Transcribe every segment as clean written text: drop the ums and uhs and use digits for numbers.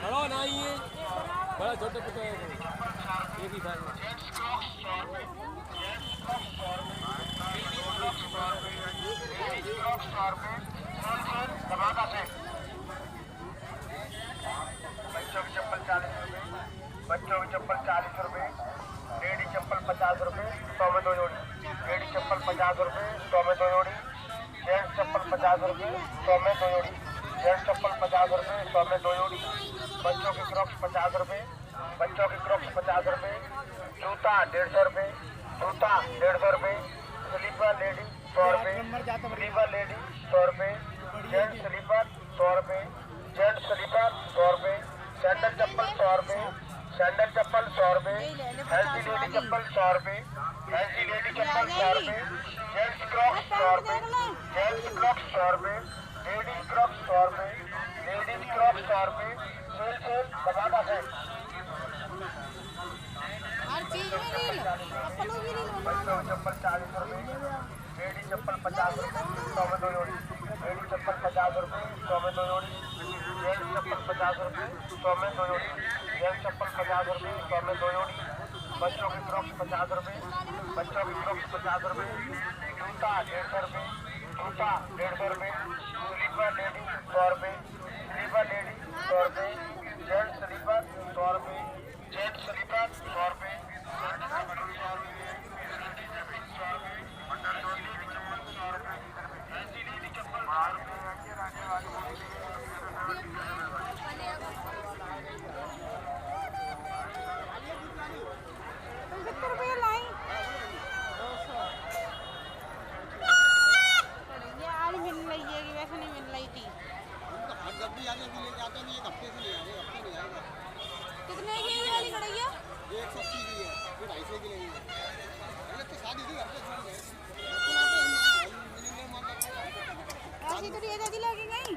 बड़ा नहीं है, बड़ा छोटे छोटे एक ही साइज में। बच्चों की चप्पल 40 रुपए, बच्चों की चप्पल 40 रुपए, लेडी चप्पल 50 रुपए, 100 में 2 जोड़ी। लेडी चप्पल 50 रुपए, 100 में 2 जोड़ी। जेंट्स चप्पल 50 रुपए, 100 में 2 जोड़ी। जेंट्स चप्पल 50 रुपए, 100 में 2 जोड़ी। बच्चों की क्रॉक्स 50 रुपए, बच्चों की क्रॉक्स 50 रुपए। जूता 150 रुपए, जूता 150 रुपए। स्लीपर लेडी 100 रुपए, स्लीपर लेडी 100 रुपए। जेंट्स स्लीपर 100 रुपए, जेंट्स स्लीपर 100 रुपए। सैंडल चप्पल 100 रुपए, सैंडल चप्पल 100 रुपए। फैंसी लेडी चप्पल 100 रुपए, फैंसी लेडी चप्पल 100 रुपए। जेंट्स क्रॉक्स 100 रुपए, जेंट्स क्रॉक्स 100 रुपए। लेडीज क्रॉक्स 100 रुपए, लेडीज क्रॉक्स 100 रुपए। सेल सेल दबाना है। हर चीज में रील, चप्पलों की रील बच्चों की चप्पल 40 रुपए, लेडी चप्पल 50 रुपए, 100 में 2 जोड़ी। लेडी चप्पल 50 रुपए, 100 में 2 जोड़ी। जेंट्स चप्पल 50 रुपए, 100 में 2 जोड़ी। जेंट्स चप्पल 50 रुपए, 100 में 2 जोड़ी। बच्चों की क्रॉक्स 50 रुपए, बच्चों की क्रॉक्स 50 रुपए। जूता 150 रुपए, जूता 150 रुपए। स्लीपर लेडी 100 रुपए, स्लीपर लेडी 100 रुपए। जेंट्स स्लीपर 100 रुपए, जेंट्स स्लीपर 100 रुपए। कितने की ये वाली कढ़ैया? 180 की है, 250 की लेंगे। पहले तो शादी थी, ऐसी तो ये दादी लगी गई।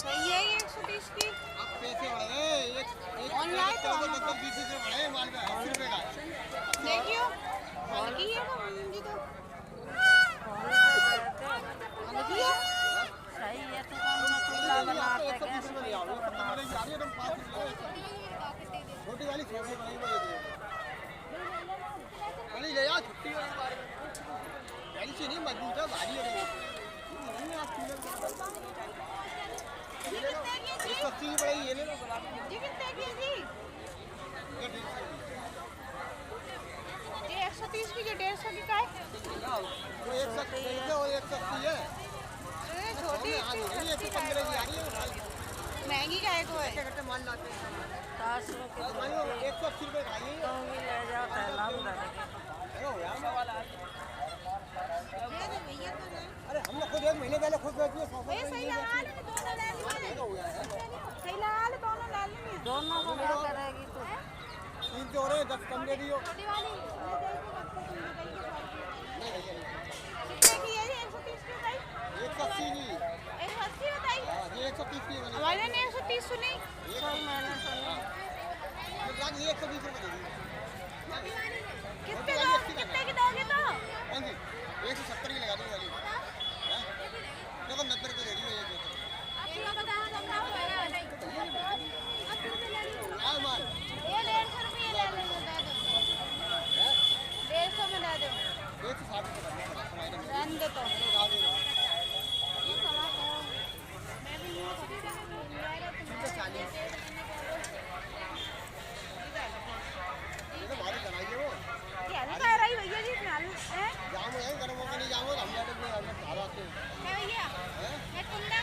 सही है 130 की। अब पैसे बढ़ गए, एक ऑनलाइन तो 20 रुपए बढ़े, माल का 80 रुपए का। देखियो हल्की है ना मुंजी तो देखियो सही है। तो कौन सा चूल्हा बनाते हैं गैस पे? छोटी वाली 100 रुपए बनी वाली ले यार, छुट्टी वाली बारी पहली से नहीं मजबूत है, भारी है। ये कितने की थी? 180 की पड़ेगी, ये ले लो। ये कितने की थी? ये 130 की, जो 150 की का है? वो 130 है और 180 है। ये छोटी ये 115 की आ रही है। महंगी का है को है। कट्टे माल लाते हैं 10 रुपये 180 रुपए खाइए। तो भी ले जाओ थैलाम डाल के। अरे हम लोग खुद 1 महीने पहले खुद बेच दिए 100 ये सही लगा ले, दोनों ले लेंगे। सही लगा ले, दोनों ले लेंगे। दोनों को क्या करेगी तू? 3 जो रहे 10 कम दे दियो। छोटी वाली कितने की है ये? 130 की बताई? 180 की। 180 बताई? ये 130 की बनी। हमारे ने 130 सुनी। सही मैंने सुनी। ये 120 रुपए दे दिए। कितने की दोगे तो? हाँ जी, 170 की लगा दूँ वाली। देखो 90 रुपए दे दियो ये देखो। आपका बताओ समझाओ मेरा नहीं। लाल माल। ये 150 रुपये ले ले दो, दे दो। 150 में दे दो। 160 रुपए करना है। रन दे तो। लगा दो। ये सवा को मैं भी यूं कर 40। ये तो भारी बनाइए वो। ये नहीं कह रही भैया जी फिलहाल है। जाम हो जाएंगे, गर्म होकर नहीं जाम हो, हम जाते हैं घर आते हैं। भैया हैं? मैं कुंदा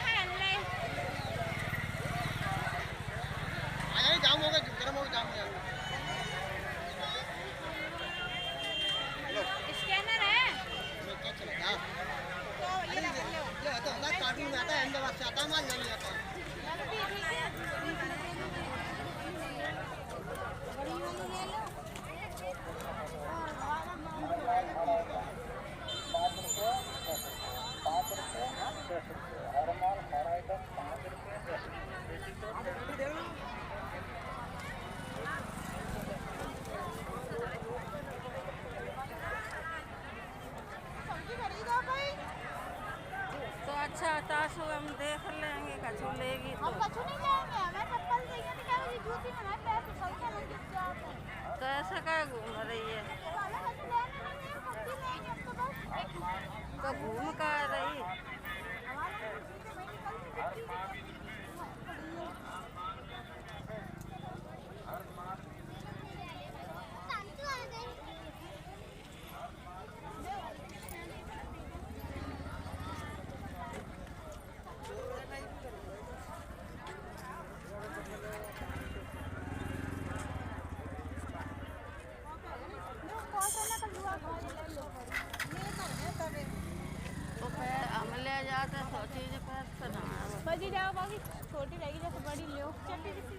दवा से आता माल नहीं आता। बड़ी वाली ले लो। सब्जी खरीदो भाई। तो अच्छा ताशु हम देख लेंगे, कछु लेगी तो। हम कछु नहीं लेंगे, हमें चप्पल चाहिए तो क्या होगी, जूती में हमारे पैर फिसलते हैं, हम गिर जाते हैं। तो ऐसा क्या घूम रही है? तो हमें कछु लेने नहीं है, सब्जी लेंगे अब तो बस। तो घूम का रही? हमारे कुर्सी पे भाई निकलती मिट्टी की पड़ी है। शांति आ गई। तो पैर हम ले जाते सो चीज पैर से ना आवे। बड़ी जाओ बाकी छोटी रहेगी जैसे बड़ी लो चलती किसी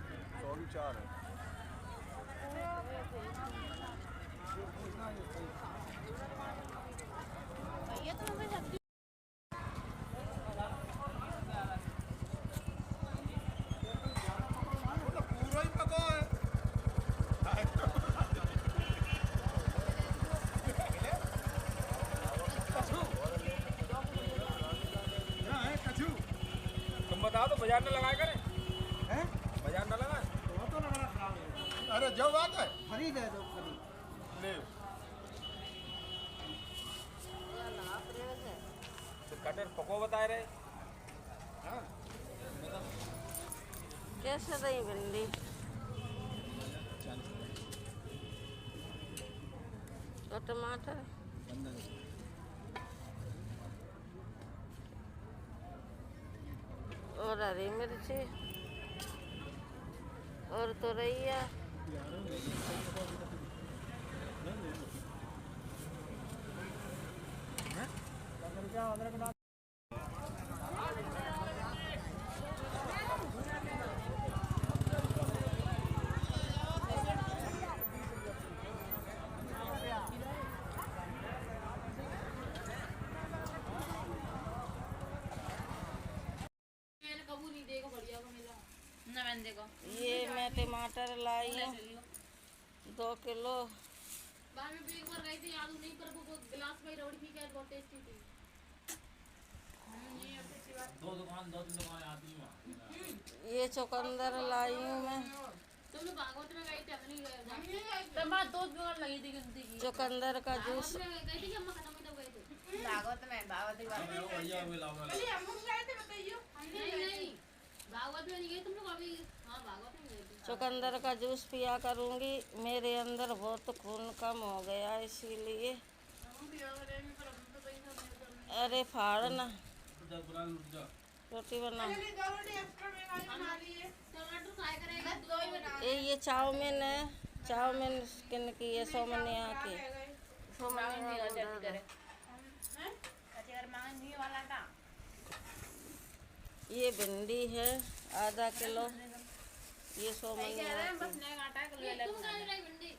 भैया तो हमें सब्जी तुम बताओ तो बाजार न लगाए करें, बाजार न लगाए। अरे जब बात है खरीद है तो खरीद। ले तो कटर पको बताए रहे। कैसे रही भिंडी? और टमाटर? और हरी मिर्ची और तुरैया। ये मैं टमाटर लाई हूँ 2 किलो। ये चुकंदर लाई हूँ मैं। चुकंदर का जूस। चुकंदर का जूस पिया करूँगी, मेरे अंदर बहुत खून कम हो गया है इसीलिए। अरे फाड़ ना, रोटी बना। ये चाउमीन है, चाउमीन किन की है? सोमनिया की। ये भिंडी है आधा किलो। ये सोमनिया की।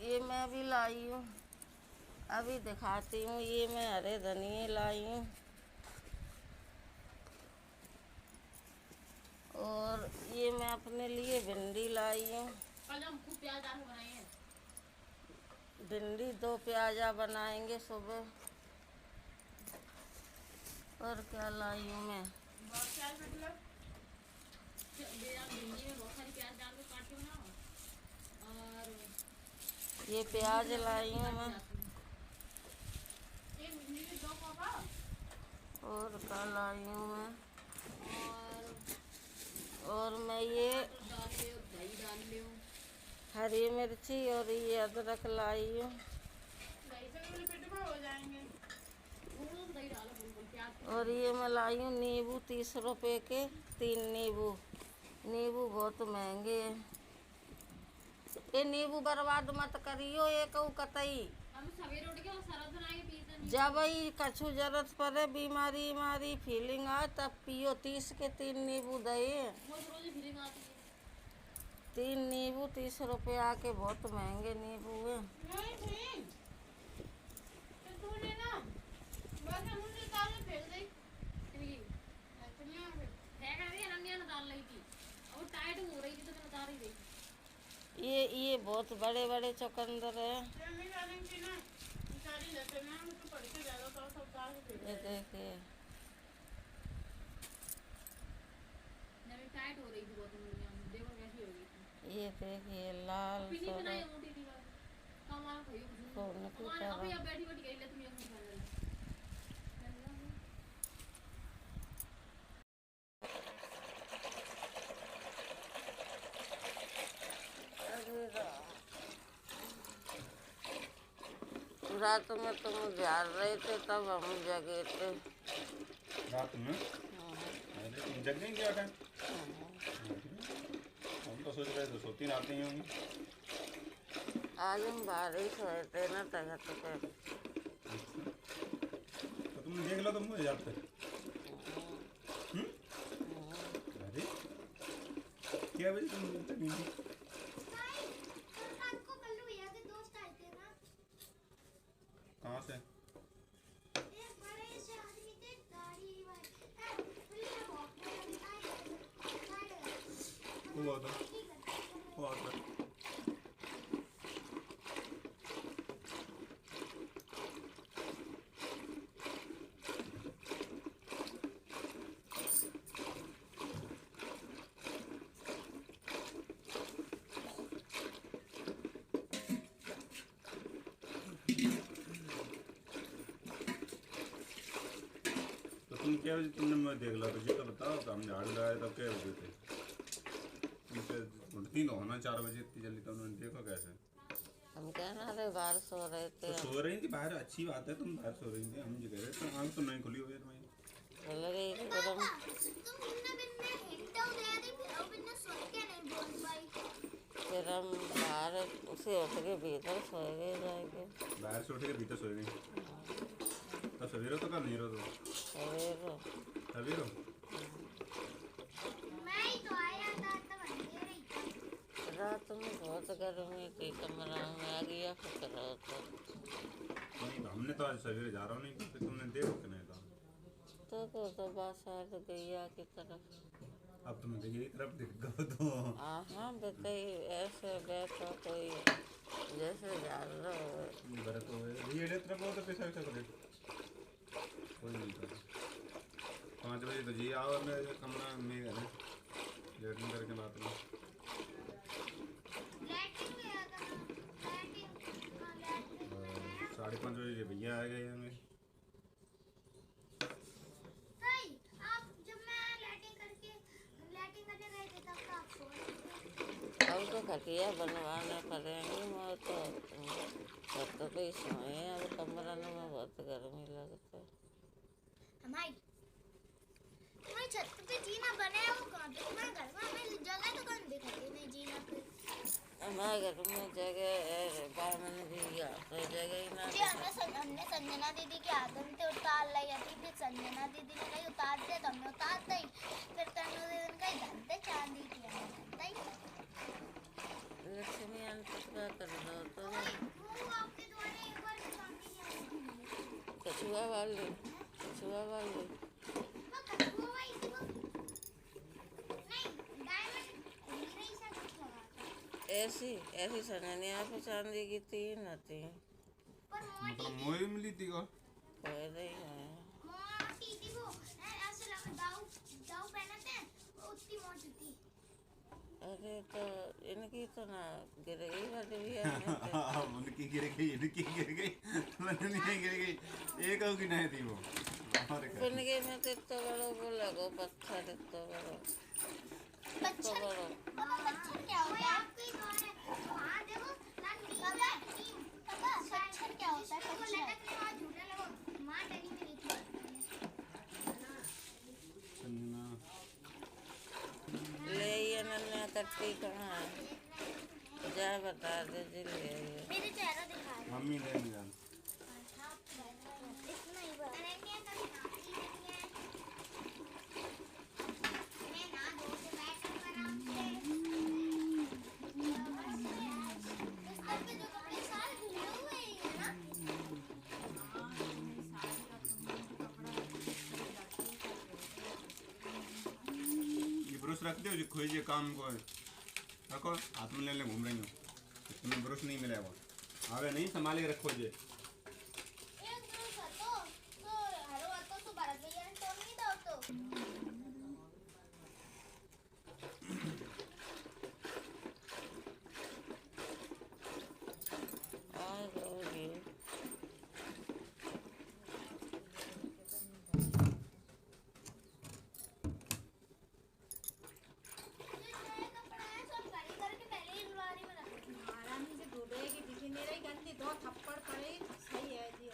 ये मैं भी लाई हूँ, अभी दिखाती हूँ। ये मैं हरे धनिए लाई हूँ और ये मैं अपने लिए भिंडी लाई हूँ। भिंडी 2 प्याजा बनाएंगे सुबह। और क्या लाई हूँ मैं? ये प्याज लाई हूँ मैं। और क्या लाई हूँ मैं? और मैं ये हरी मिर्ची और ये अदरक लाई हूँ। और ये मैं लाई हूँ नींबू 30 रुपए के 3 नींबू। नींबू बहुत महंगे हैं। ये नींबू बर्बाद मत करियो एक कतई। जब ही कछु जरूरत पड़े बीमारी मारी फीलिंग आ तब पियो 30 के 3 नींबू दे। 3 नींबू 30 रुपया के बहुत महंगे नींबू है। ये बहुत बड़े बड़े चुकंदर है। ये देखिए ये देखिए लाल सोना सोने की तरह। रात में तुम जाग रहे थे तब हम जगे थे। रात में? अरे तुम जग गई क्या टाइम? हम तो सोच रहे थे सोती रात नहीं होंगी। आज हम बाहर ही सोए थे ना तक पे। तो तुमने देख लो तो मुझे याद थे। अरे क्या बजे तुम तक नहीं थी? कहाँ से? हुआ था तुम क्या बजे तुमने मुझे देख ला तो जी तो बताओ तो हम झाड़ू लगाए तब क्या हो गए थे? तुमसे उठती तो होना 4 बजे इतनी जल्दी तो उन्होंने देखो कैसे? हम कहना रहे बाहर सो रहे थे। तो सो रही थी बाहर, अच्छी बात है तुम बाहर सो रही थी। हम जो कह रहे थे आँख तो नहीं खुली हुई है लगे एकदम। फिर हम बाहर से उठ के भीतर सोए गए जाएंगे। बाहर से उठ के भीतर सोए गए तो सवेरे तो कब नहीं रहो तो सवेरे रात में बहुत गर्मी थी कमरा में आ गया फिर तो नहीं। हमने तो आज सवेरे जा रहा हूँ नहीं तो तुमने देखो कि नहीं था तो बासार गैया की तरफ। अब तुम देखिए तरफ दिख गो तो हाँ बताइए ऐसे बैठो कोई जैसे जा रहा हो बड़े तो ये तरफ हो तो पैसा वैसा करे कोई नहीं था। 5 बजे तो जी आओ मैं कमरा में है लेटरिन करके बात में 5:30 बजे भैया आ गए हमें। अब तो खटिया बनवाना पड़ेंगे मैं तो छत पे ही सोए। अब कमरा में बहुत गर्मी लगता है। हमारी छत पे जीना बना है वो कहाँ पे? तुम्हारे घर में हमें जगह तो कौन दिखाती नहीं जीना पे। हमारे घर में जगह है बामन भी तो जगह ही ना। हमने संजना दीदी की आदम से उतार लाई थी। फिर संजना दीदी ने कही उतार दे तो हमने उतार दी। फिर तनु दीदी ने कही धन दे चांदी की लक्ष्मी आंटी का कर दो तो आपके द्वारा एक बार चांदी कछुआ वाले ऐसी संगनिया पे चांदी की 3 थी। मतलब मोई मिली थी को कोई नहीं है मोटी थी वो ऐसे लगा दाऊ पहनते हैं वो उतनी मोटी थी। अरे तो इनकी तो ना गिर गई वाली भी है। उनकी गिर गई इनकी गिर गई मतलब नहीं गिर गई एक की नहीं थी वो पिनगे में तो इतना बड़ो वो लगो पत्थर इतना बड़ो पत्थर क्या होता है? आपको ही कौन है? वहाँ देखो पत्थर क्या होता है? उसको लटकने वहाँ झूला लगो माँ डरी मेरी थी। ले ये नन्ना कट्टी कहाँ है जा बता दे जी ले मेरे चेहरा दिखा मम्मी ले नहीं रख दो जो खोजिए काम को रखो हाथ में लेने घूम रही हो तुम्हें ब्रश नहीं मिलेगा आगे नहीं संभाले के रखो जे एक ब्रश હતો તો હારો હતો તો ભારત ભૈયાને તો નહીં દાવતો आ जाओगे नए कपड़ा है सब गाड़ी करके पहले ही अलमारी में रख दो आरामी से ढूंढेगी दिखी नहीं रही गंदी 2 थप्पड़ पड़े सही है जी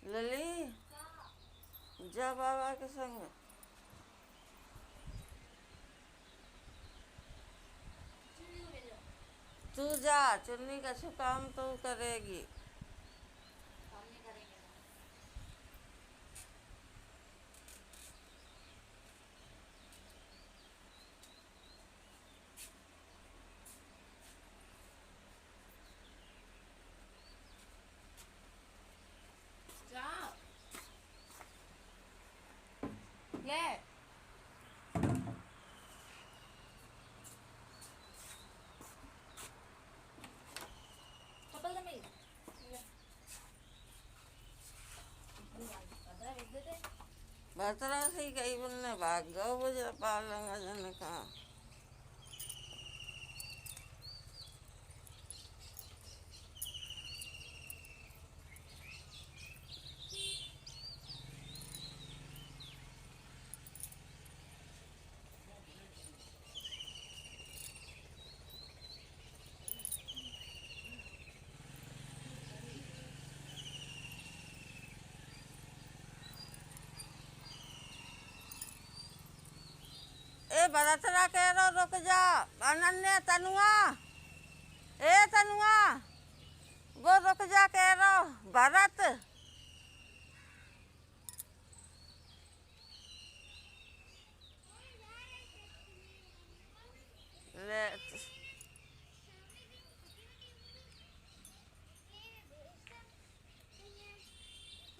लली जा बाबा के संग तू जा चुन्नी का काम तो करेगी ले चप्पल दे बतरा से कई बनने भाग गो बुझा पालंगा जन का ए भरतरा कह रो रुक जा अनन्या तनुआ ए तनुआ वो रुक जा कह रो भरत ले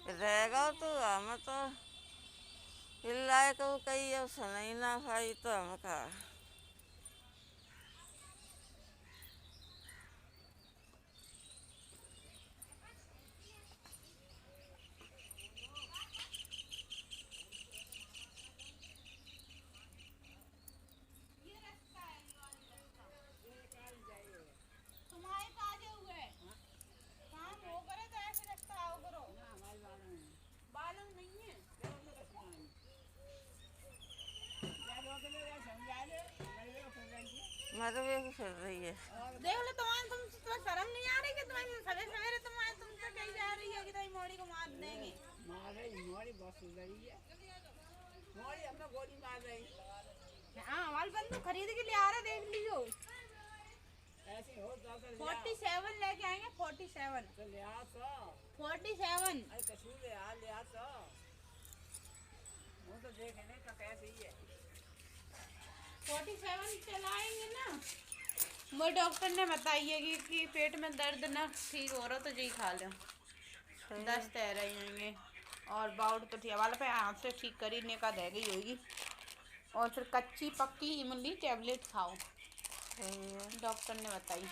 रहेगा तू हम तो हिलाए को कही अब सुनाई ना पाई तो हम कहा तुम्हारे ताजे हुए काम हो करे तो ऐसे रखता आओ करो बालों नहीं है मरवे को फिर रही है देख लो तुम्हें शर्म नहीं आ रही कि तुम्हें सवेरे सवेरे तुमसे कही जा रही है कि तुम्हारी मोड़ी को मार देंगे हाँ हमारे बंधु खरीद के ले आ रहे देख लीजिए 47 लेके आएंगे 47 47 चलाएंगे ना वो डॉक्टर ने बताई है कि पेट में दर्द ना ठीक हो रहा तो जी खा लो दस्त रह रही होंगे और बाउट तो ठीक वाला पे हाथ से ठीक करने का रह गई होगी और फिर कच्ची पक्की इमली टैबलेट खाओ डॉक्टर ने बताई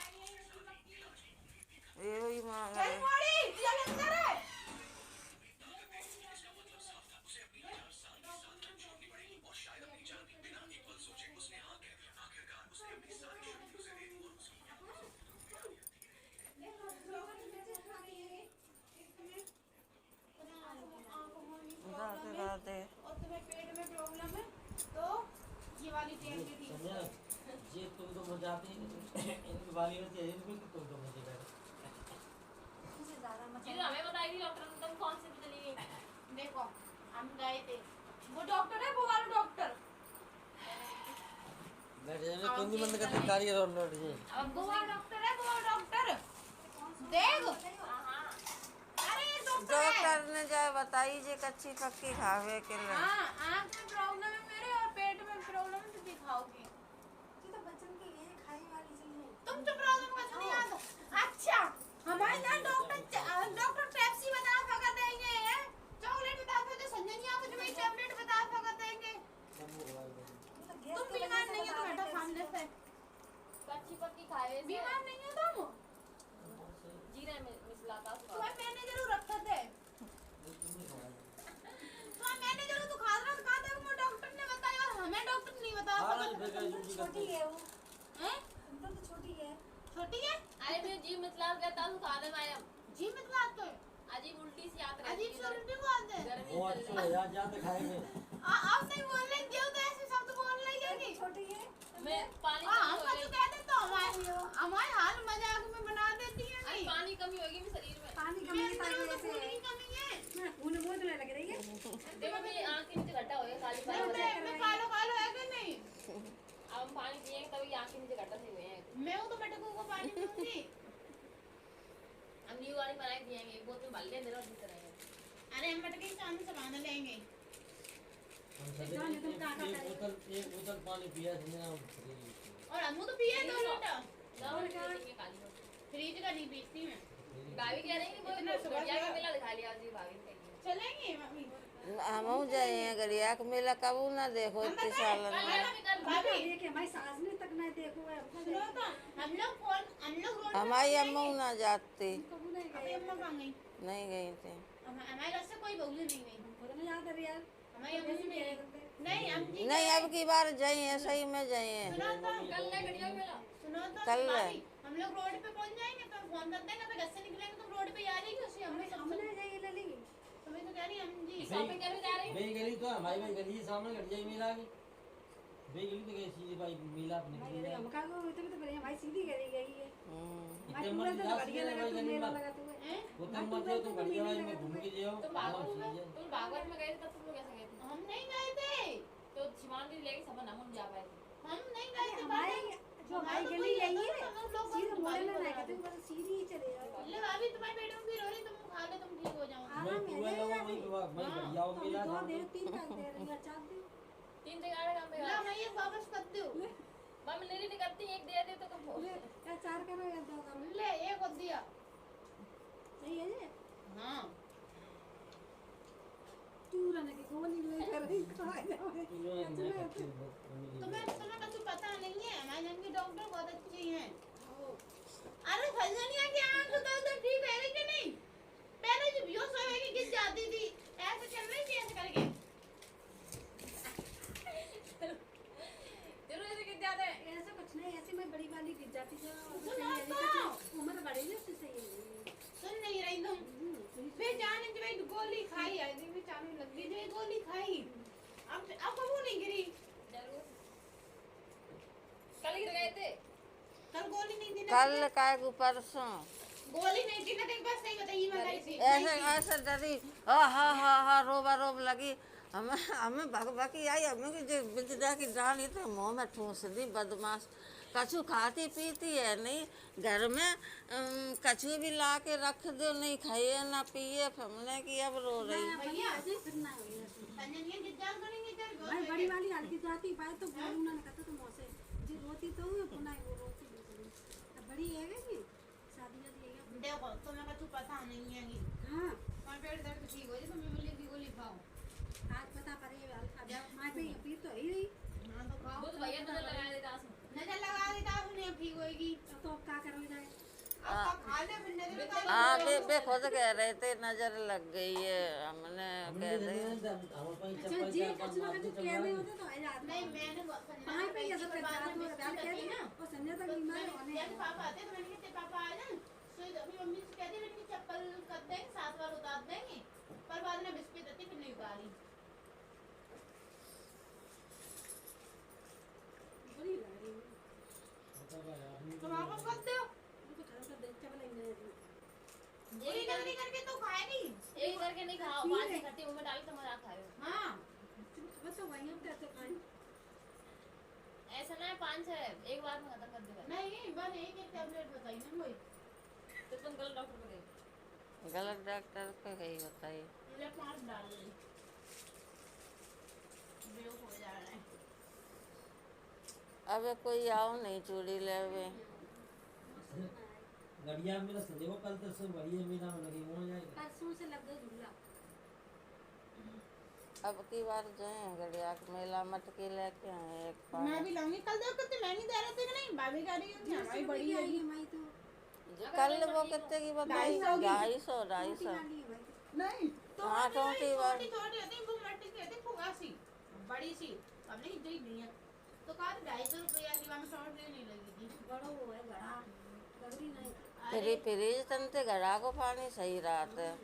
ये वही मांग चल मोड़ी, चल अंदर है। राधे और तुम्हें पेट में प्रॉब्लम है तो ये वाली तेल की थी ये तुम तो मजाते इनकी वाली होती है इनकी तुम तो मजे कर जी हमें बताइए डॉक्टर तुम कौन से चली गई देखो हम गए थे वो डॉक्टर है वो वाला डॉक्टर बैठ जाने कुंजी बंद कर दे गाड़ी रोड रोड जी अब वो वाला डॉक्टर है वो वाला डॉक्टर देख अरे डॉक्टर ने जाए बताई जे कच्ची पक्की खावे के लिए हाँ आँख में प्रॉब्लम है मेरे और पेट में प्रॉब्लम है तो दिखाओगी तुम चुप रहो पक्की खाए वैसे बीमार नहीं हो तुम? जीरा में मिसलाता तुम्हें मैंने जरूर रखा थे। तुम्हें मैंने जरूर तो खा रहा था तो वो डॉक्टर ने बताया और हमें डॉक्टर नहीं बता सकता। छोटी है वो। हैं? तुम तो छोटी है। छोटी है? अरे मैं जी मिसलात कहता हूँ खाने में आया जी मितला तो अजीब उल्टी सी आत रहती अजीब है सी उल्टी को आते हैं। गर्मी वो चल अच्छा रही है यार, जाते खाएंगे। आप नहीं बोल रहे जो तो ऐसे शब्द बोल रही है कि छोटी है। है मैं पानी हम कमी हो कुछ गई कहते तो हमारे हाल मजाक में बना देती है अरे नहीं। पानी कमी होगी मेरे शरीर में पानी मैं कम अंदर नहीं में खून की कमी है। खून बहुत लग रही है। देखो मेरी आँख के नीचे घट्टा हो गया काली मैं पानी मैं कालो कालो है कि नहीं? अब हम पानी पिएंगे तभी आँख के नीचे घट्टा से हुए हैं मैं हूँ तो मटकू को पानी पीऊंगी। हम न्यू वाली बनाए पिएंगे एक बोतल भर ले अंदर और जीते रहेंगे अरे हम मटके सामने से बांध लेंगे। हम सभी एक बोतल पानी पिया हमने हम और हम तो पिए 2 लीटर। ना और क्या पिएंगे काली बोतल फ्रिज का नहीं पीती मैं। भाभी कह रही है वो इतना सुबह बढ़िया का- का मेला दिखा लिया जी भाभी ने कही चलेंगे मम्मी। हम जाए गड़िया के मेला कबू ना देखो इतने साल कल में। मेला भी कर भाभी देखिए हमारी सास ने तक नहीं देखो है। सुनो तो हम लोग रोड हमारी अम्मा ना जाती, कबू नहीं अबे अम्मा कहाँ गई? नहीं गई थी। हमारे घर से कोई बहू नहीं गई। खुद नहीं याद है यार। हमारी अम्मा भी नहीं गई। नहीं हम जी नहीं अब की बार जाइए, सही में जाइए। सुनो तो कल है गड़िया का मेला सुनो तो कल है। भाभी, हम लोग रोड पे पहुंच जाएंगे तो फोन कर देंगे फिर घर से निकलेंगे तो रोड पे ही आ जाएगी उसी हमें सब हमने जाइए लली। तुम्हें तो कह रही हम जी शॉपिंग करने जा रही भाई गली तो हमारी भाई गली के सामने घट जाए मिला की भाई गली तो गई सीधी भाई मिला अपने भाई गली अरे में हम का को तो बढ़िया भाई सीधी करी गई है। भाई इतने पूरा मत तो जा बढ़िया सीधे लगा भाई तू गली मेला में लगा तू। हैं? वो तुम मत जाओ तुम बढ़िया भाई में घूम के जाओ तुम भागवत में गए थे तब तुम लोग कैसे गए थे हम नहीं गए थे। तो शिमान दी लेके सब हम जा पाए थे हम नहीं गए थे हमारी जो हमारी तो गली यही है। हम लोग सीधे मोड़े में भाभी ना को कहते बस सीधी ही चले जाओ। ले भाभी तुम्हारे पेट में पीर हो रही तुम खा लो तुम ठीक हो जाओ। मैं आराम तू है है जाएगा वही नहीं। मैं बढ़िया हो मिला दो था दे 3 तक दे रही है 4 दे। 3 जगह काम में ला मैं ये वापस कर दूं। मम्मी मेरी नहीं करती एक दे दे तो कम हो ले या 4 करो या 2 करो। ले एक और दिया। सही है ये। हाँ चूरा ने की गोली ले कर रही खा जाओगे। तुम्हें कुछ पता नहीं है हमारे यहाँ की डॉक्टर बहुत अच्छी हैं। अरे फलजनिया की आंख तो ठीक है कि नहीं? पहले जो बेहोश हो गई गिर जाती थी ऐसे चल रही थी ऐसे करके। जरूर ऐसे कितने आते हैं ऐसा कुछ नहीं ऐसे मैं बड़ी वाली गिर जाती थी। सुनो तो। उम्र बढ़ी है उससे सही है। सुन नहीं रही तुम। फिर जाने जब एक गोली खाई आई थी फिर चालू लग गई जो एक गोली खाई अब वो नहीं गिरी। जरूर कल गिर गए थे कल गोली नहीं थी ना। कल का परसों गोली नहीं थी ना देख बस नहीं बताइए मैं गई थी। ऐसे ऐसे डरी, हा रोबा रोब लगी। हमें भगभकी आई, हमें की जो बिजड़ा की डाली तो मुँह में ठूस दी बदमाश। कछु खाती पीती है नहीं, घर में कछु भी ला के रख दो, नहीं खाइए ना पिए। हमने की अब रो रही। भैया ऐसे फिरना है। संजनिया जिद्दार करेंगे तेरे भाई गोली बड़ी वाली हल्की जाती भाई तो बोलू ना कहता तो मौसे जी रोती तो हूँ पुनः वो रोती दूसरी अब बड़ी है कि शादी वादी है। देखो तुम्हें कुछ पता नहीं है कि हाँ और पेट दर्द ठीक हो जाए तो मिमली की गोली खाओ। आज पता पड़े अब माँ पे पी तो ही रही। हाँ तो खाओ। वो तो भैया नजर लगा देता आसमान नजर लगा देता सुनिए ठीक होएगी। तो अब क्या करो जाए। अब खा ले फिर नजर लगा ले। हाँ बे खुद कह रहे थे नजर लग गई है। हमने कह दी अच्छा जी कुछ ना कुछ कहने होते तो है याद नहीं मैंने पाए पे ये सब करता तो डाल कह दी ना और संजय तक बीमार होने जब पापा आते तो मैंने कहा तेरे पापा आ जाए तो अभी मम्मी से कहती मैंने कहा चप्पल कर देंगे 7 बार उतार देंगे पर बाद में बिस्किट देती फिर नहीं उतारी। बड़ी लग रही है। तो वापस कर दो। उनको खड़ा कर दे चावल लेंगे। जल्दी जल्दी करके तो खाएगी। एक करके नहीं खाओ 5 इकट्ठे मुंह में डाल के मजाक खाए हाँ बस तो वहीं हम कैसे खाएं। ऐसा ना है 5 है एक बार में खत्म कर देगा नहीं बस एक एक टैबलेट बताइए ना कोई। तो तुम कल डॉक्टर को गए गलत डॉक्टर को गई बताइए। मुझे 5 डाल दे। बेहोश हो जा रहा है। अब कोई आओ नहीं चूड़ी लेवे। गड़िया में तो देखो कल तो सब बढ़िया मीना में लगी हो जाएगा। परसों से लग गई झूला। अब की बार जाए गड़िया के मेला मटकी लेके आए एक मैं पाँच। भी लाऊंगी। कल देखो कितनी महंगी दे रहे थे कि नहीं, भाभी कह रही है हमारी बड़ी है। कल वो कितने की बताई? 250 नहीं तो हाँ, टोंटी वाली। छोटी छोटी होती है, वो मट्टी की होती है, फुगा सी बड़ी सी। हमने इतनी नहीं है तो कहा 250 रुपया की वहाँ शॉर्ट नहीं लगी थी। बड़ा वो है घड़ा गगरी नहीं। फ्रिज तनते घड़ा को पानी सही रहता है।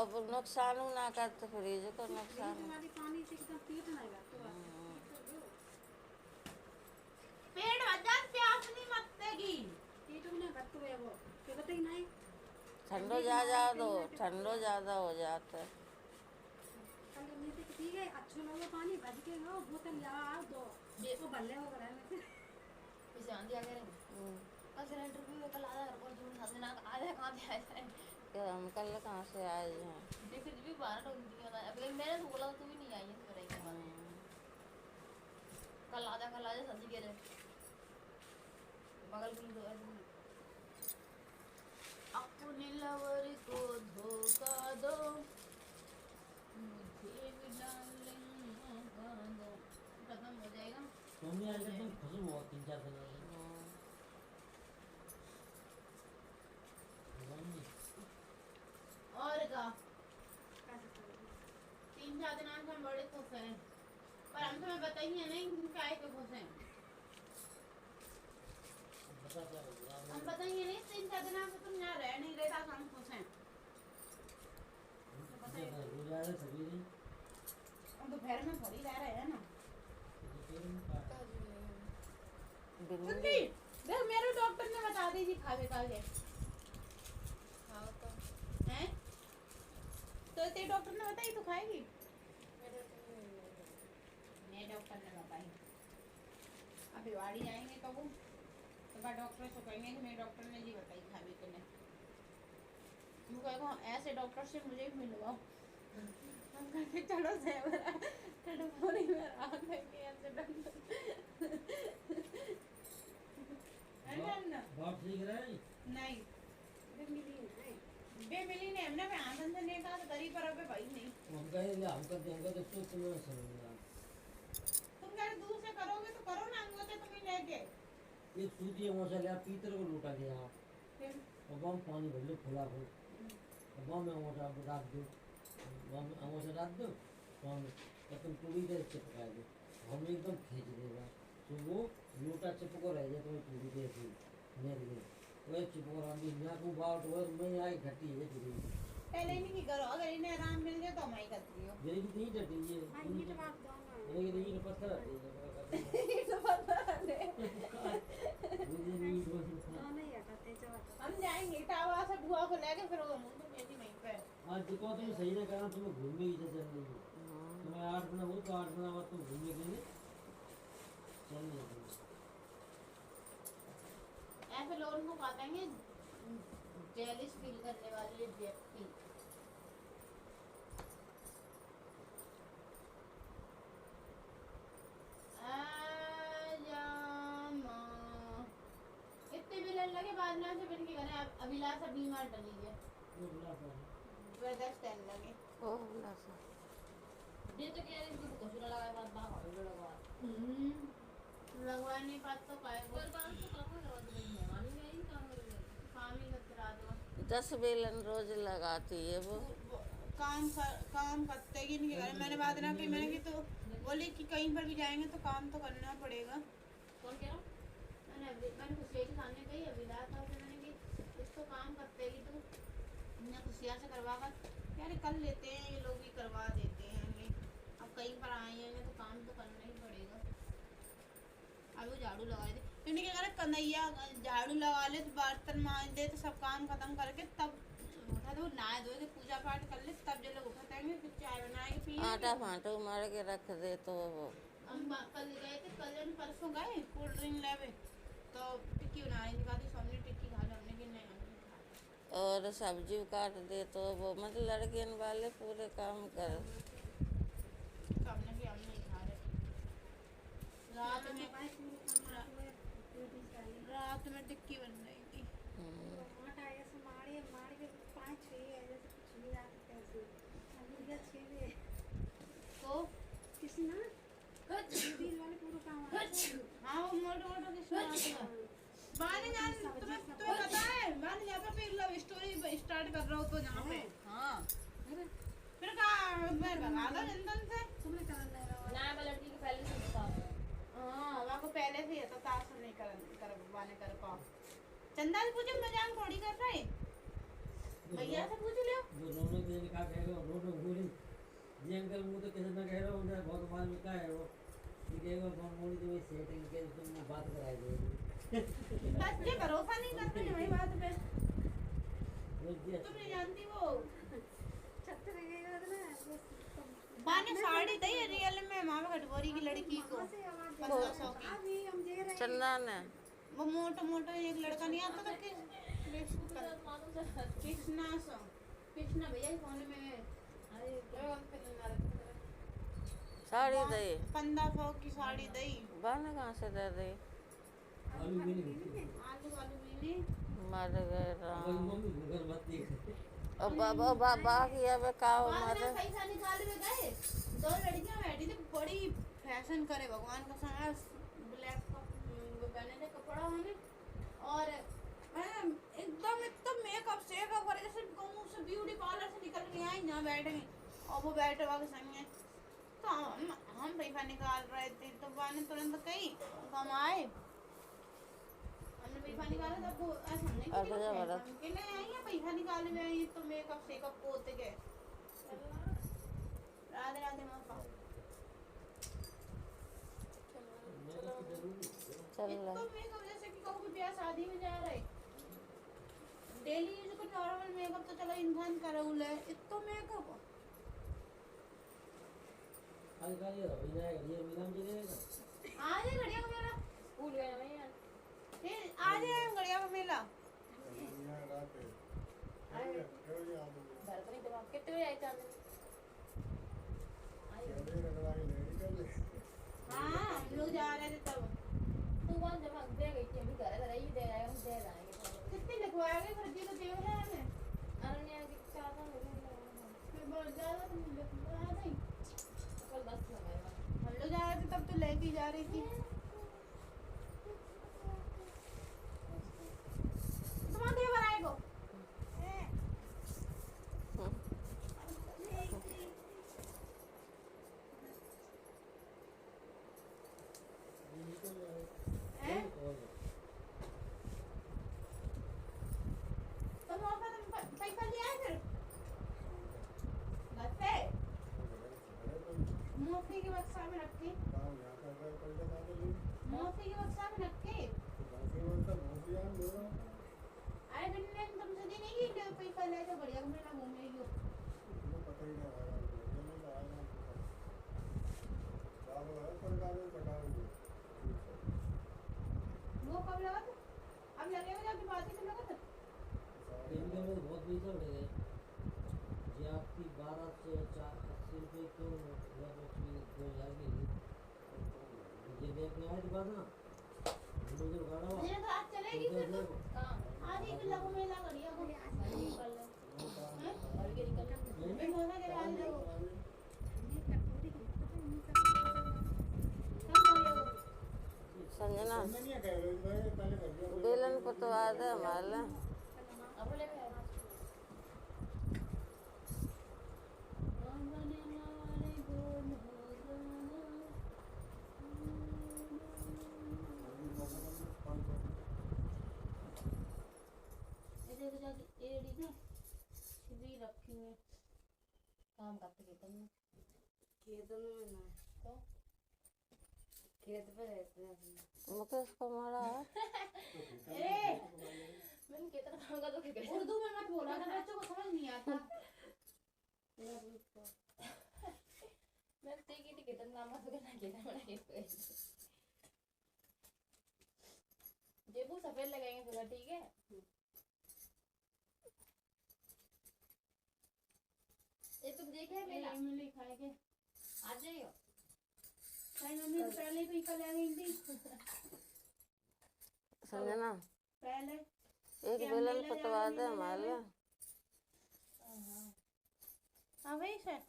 अब नुकसान ना करते फ्रिज को नुकसान। पानी से एकदम पीट नहीं लगता। पेट भजा प्यास नहीं मत्तेगी। पीट में गत्तू है वो के बताई नहीं। ठंडो ज़्यादा हो जाता है। कल हमने तो ठीक है अच्छा लगा पानी भज के लो बोतल यार दो देखो भले हो रहा है मैं इसे आंधी आ गए कल सिलेंडर भी कल आधा घर पर जून साथ में ना आधा कहाँ पे आया है क्या हम कल कहाँ से आए हैं? फिर भी 12 ढूंढती है अब मैंने तो बोला तू भी नहीं आई है तो कल आधा सब्जी के लिए बगल में दो अपने लवर को धोखा दो मुझे भी डार्लिंग धोखा दो खत्म हो जाएगा। मम्मी आज तुम खुश हो 3-4 दिन से। और का 3-4 दिन आज हम बड़े खुश हैं पर हम तुम्हें बताइए नहीं क्या है खुश हैं हम बताइए नहीं 3-4 दिन आज तुम यहाँ रह नहीं रहे हम खुश हैं हम तो घर में थोड़ी रह रहे हैं ना। बिल्ली देख मेरे डॉक्टर ने बता दी जी खावे खावे हाँ तो हैं तो तेरे डॉक्टर ने बताई तो खाएगी। मेरे डॉक्टर ने बताई अभी वाड़ी जाएंगे तो वो तो डॉक्टर से कहेंगे कि मेरे डॉक्टर ने जी बताई खावे के लिए वो कहेगा ऐसे डॉक्टर से मुझे भी मिलवाओ। हम कहते चलो सेवरा टेलीफोन में आ गए कि ऐसे डॉक्टर बाप ठीक रहे? नहीं बेमिली ने हमने पे आनंद ने कहा तो करी पर अबे भाई नहीं हम कहे ले हम कर देंगे तो तू तुम्हें समझना। तुम घर दूर से करोगे तो करो ना अंगों से तुम्हें लेके एक सूती मौसा लिया पीतर को लूटा गया फिर अब हम पानी भर लो खुला हो अब हम मौसा डाल दो हम मौसा डाल दो तो हम तुम पूरी तरह चिपका दो हम एकदम खींच देगा तो वो लूटा चिपको रह जाए तो पूरी तरह से मेरे लिए वो चिपको रहा भी ना को बात वो मैं आई घटी है पूरी पहले नहीं की करो अगर इन्हें आराम मिल जाए तो हमारी करती हो मेरी भी नहीं डटी है ये तो बात दूंगा ये नहीं पत्थर ये तो पता है मुझे नहीं नहीं हटाते जो हम जाएंगे टावा से बुआ को लेके फिर वो मुंह तो मेरी वहीं पे आज देखो तुम सही ना करना तुम्हें घूमने की इजाजत नहीं है तुम्हें 8 दिन हो तो 8 दिन बाद तुम घूमने के लिए चल नहीं ऐसे लोगों को कहते हैं जेलिस फील करने वाले व्यक्ति इतने मिलन लगे बाद में से बन के करें अभिलाषा बीमार डली है ब्रदर्स टेन लगे ओ लसा दिन तो क्या इसको कुछ ना लगाए बात बाहर हो लगा लगवा नहीं पात तो पाए पर बात तो काम करवा दो मेहमान ही नहीं काम करेंगे काम ही करा दो 10 बेलन रोज लगाती है वो काम करते ही नहीं करे मैंने बात ना की मैंने की तो बोली कि कहीं पर भी जाएंगे तो काम तो करना पड़ेगा। कौन कह रहा मैंने खुशिया के सामने कही अभिलाष था मैंने कि कुछ तो काम करते ही तो मैं खुशिया से करवा कर यार कर लेते हैं ये लोग भी करवा देते हैं अब कहीं पर आए हैं तो काम तो करना ही पड़ेगा। अब वो झाड़ू लगा रहे थे मैंने क्या करा कन्हैया झाड़ू लगा ले तो बर्तन मांज दे तो सब काम खत्म करके तब उठा तो नहाए धोए तो पूजा पाठ कर ले तब जो लोग उठाएंगे फिर चाय बनाएंगे पिए आटा फाटो मार के रख दे तो वो हम कल गए थे कल जन परसों गए कोल्ड ड्रिंक लेवे तो टिक्की बना रही थी कहती सामने टिक्की खा लो हमने कि नहीं हमने खा और सब्जी काट दे तो वो मतलब लड़कियन वाले पूरे काम कर तो हमने कि हम नहीं खा रहे रात में टिक्की बन रही थी तो हाँ वो मोटो मोटो कृष्णा बाने जान तुम्हें पता है बाने यहाँ पे फिर लव स्टोरी स्टार्ट कर रहा हूँ तो जहाँ पे हाँ फिर कहा मैं भगा दो चंदन से ना मैं लड़की के पहले से बताऊँ हाँ वहाँ को पहले से था ताश नहीं कर बाने कर पाओ चंदा से पूछे मजाक थोड़ी कर रहा है भैया से पूछ लियो वो रोनो के कहा कह रहे हो रोनो बोली जी अंकल मुझे तो किसी ना कह रहा हूँ मैं बहुत मालूम क्या है वो ये कहेगा कौन बोली तो वही सेटिंग के तुम बात कराई दे बच्चे भरोसा नहीं करते हैं वही बात पे बोल दिया तुम नहीं जानती वो बाने साड़ी दी है रियल में माँ कटोरी की लड़की को 1500 की चंदन है वो मोटो मोटो एक लड़का नहीं आता था कृष्णा भैया फोन में साड़ी दे 1500 की साड़ी दी बन कहाँ से दे दे आलू भी नहीं आलू मिली मर गए राम मम्मी भूगल बत्ती और बाबा की अब काओ मर पैसा निकाल में गए दो लड़कियां बैठी थी बड़ी फैशन करे भगवान का साथ ब्लैक पहने थे कपड़ा उन्होंने और एकदम मेकअप शेकअप करे जैसे गाँव से ब्यूटी पार्लर से निकल के आई जहाँ बैठ गई और वो बैठे हुआ के संग है तो हम पैसा निकाल रहे थे तो बाने तुरंत कही हम आए हमने पैसा निकाला तब वो ऐसा हमने कि नहीं आई है पैसा निकालने में आई तो मेकअप शेकअप को होते गए राधे राधे माता चल तो मेकअप जैसे कि कहूँ ब्याह शादी में जा रहे डेली यूज को नॉर्मल मेकअप तो चलो इंसान करौल है इतना मेकअप आज का ये मिलाम जी रहेगा आज है घड़िया का मेला स्कूल गया मैं यार ये आज है घड़िया का मेला घर पर नहीं दिमाग कितने बजे आए थे हाँ हम लोग जा रहे थे तब तू कौन जमा दे गई थी अभी घर ही दे आए हम दे आएंगे कितने लिखवाएंगे फर्जी तो देख रहे हैं अरण्या की चाहता हूँ फिर बहुत ज़्यादा तो लिखवा नहीं कल 10 लगाएगा हम लोग जा रहे थे तब तो लेके जा रही थी तुम्हारे देवर आएगो पैसा लिया है फिर घर से मोती के बक्सा में रख के मोती के बक्सा में रख के अरे मैंने तुमसे दी नहीं कि पैसा ले तो बढ़िया मेला घूमेगी वो कब लगा था अब लगेगा जब बात ही तो लगा था इनके में बहुत पैसा उड़ गए जी आपकी 1280 रुपये तो दो जाएगी ये देखने आए थे बात ना मुझे गाड़ा हुआ मुझे तो आज चलेगी फिर तो आज ही मिला को मेला बढ़िया को निकल ले और के निकल ले होना के आज देखो संजना बेलन पतवा दे हमारे अब ले गया काम करते खेत में ना तो खेत पे रहते हैं मुकेश को मारा है ए मैंने कितना काम का तो क्या उर्दू में मत बोला ना बच्चों को समझ नहीं आता मैं देखी थी कितना नाम तो करना कितना बड़ा है जेबू सफेद लगाएंगे पूरा ठीक है ये तुम देखे है मेला इमली खाएंगे आ जाइयो भाई मम्मी पहले भी कल आ गई थी संजना पहले एक बेलन पतवा दे हमारे हाँ भाई सर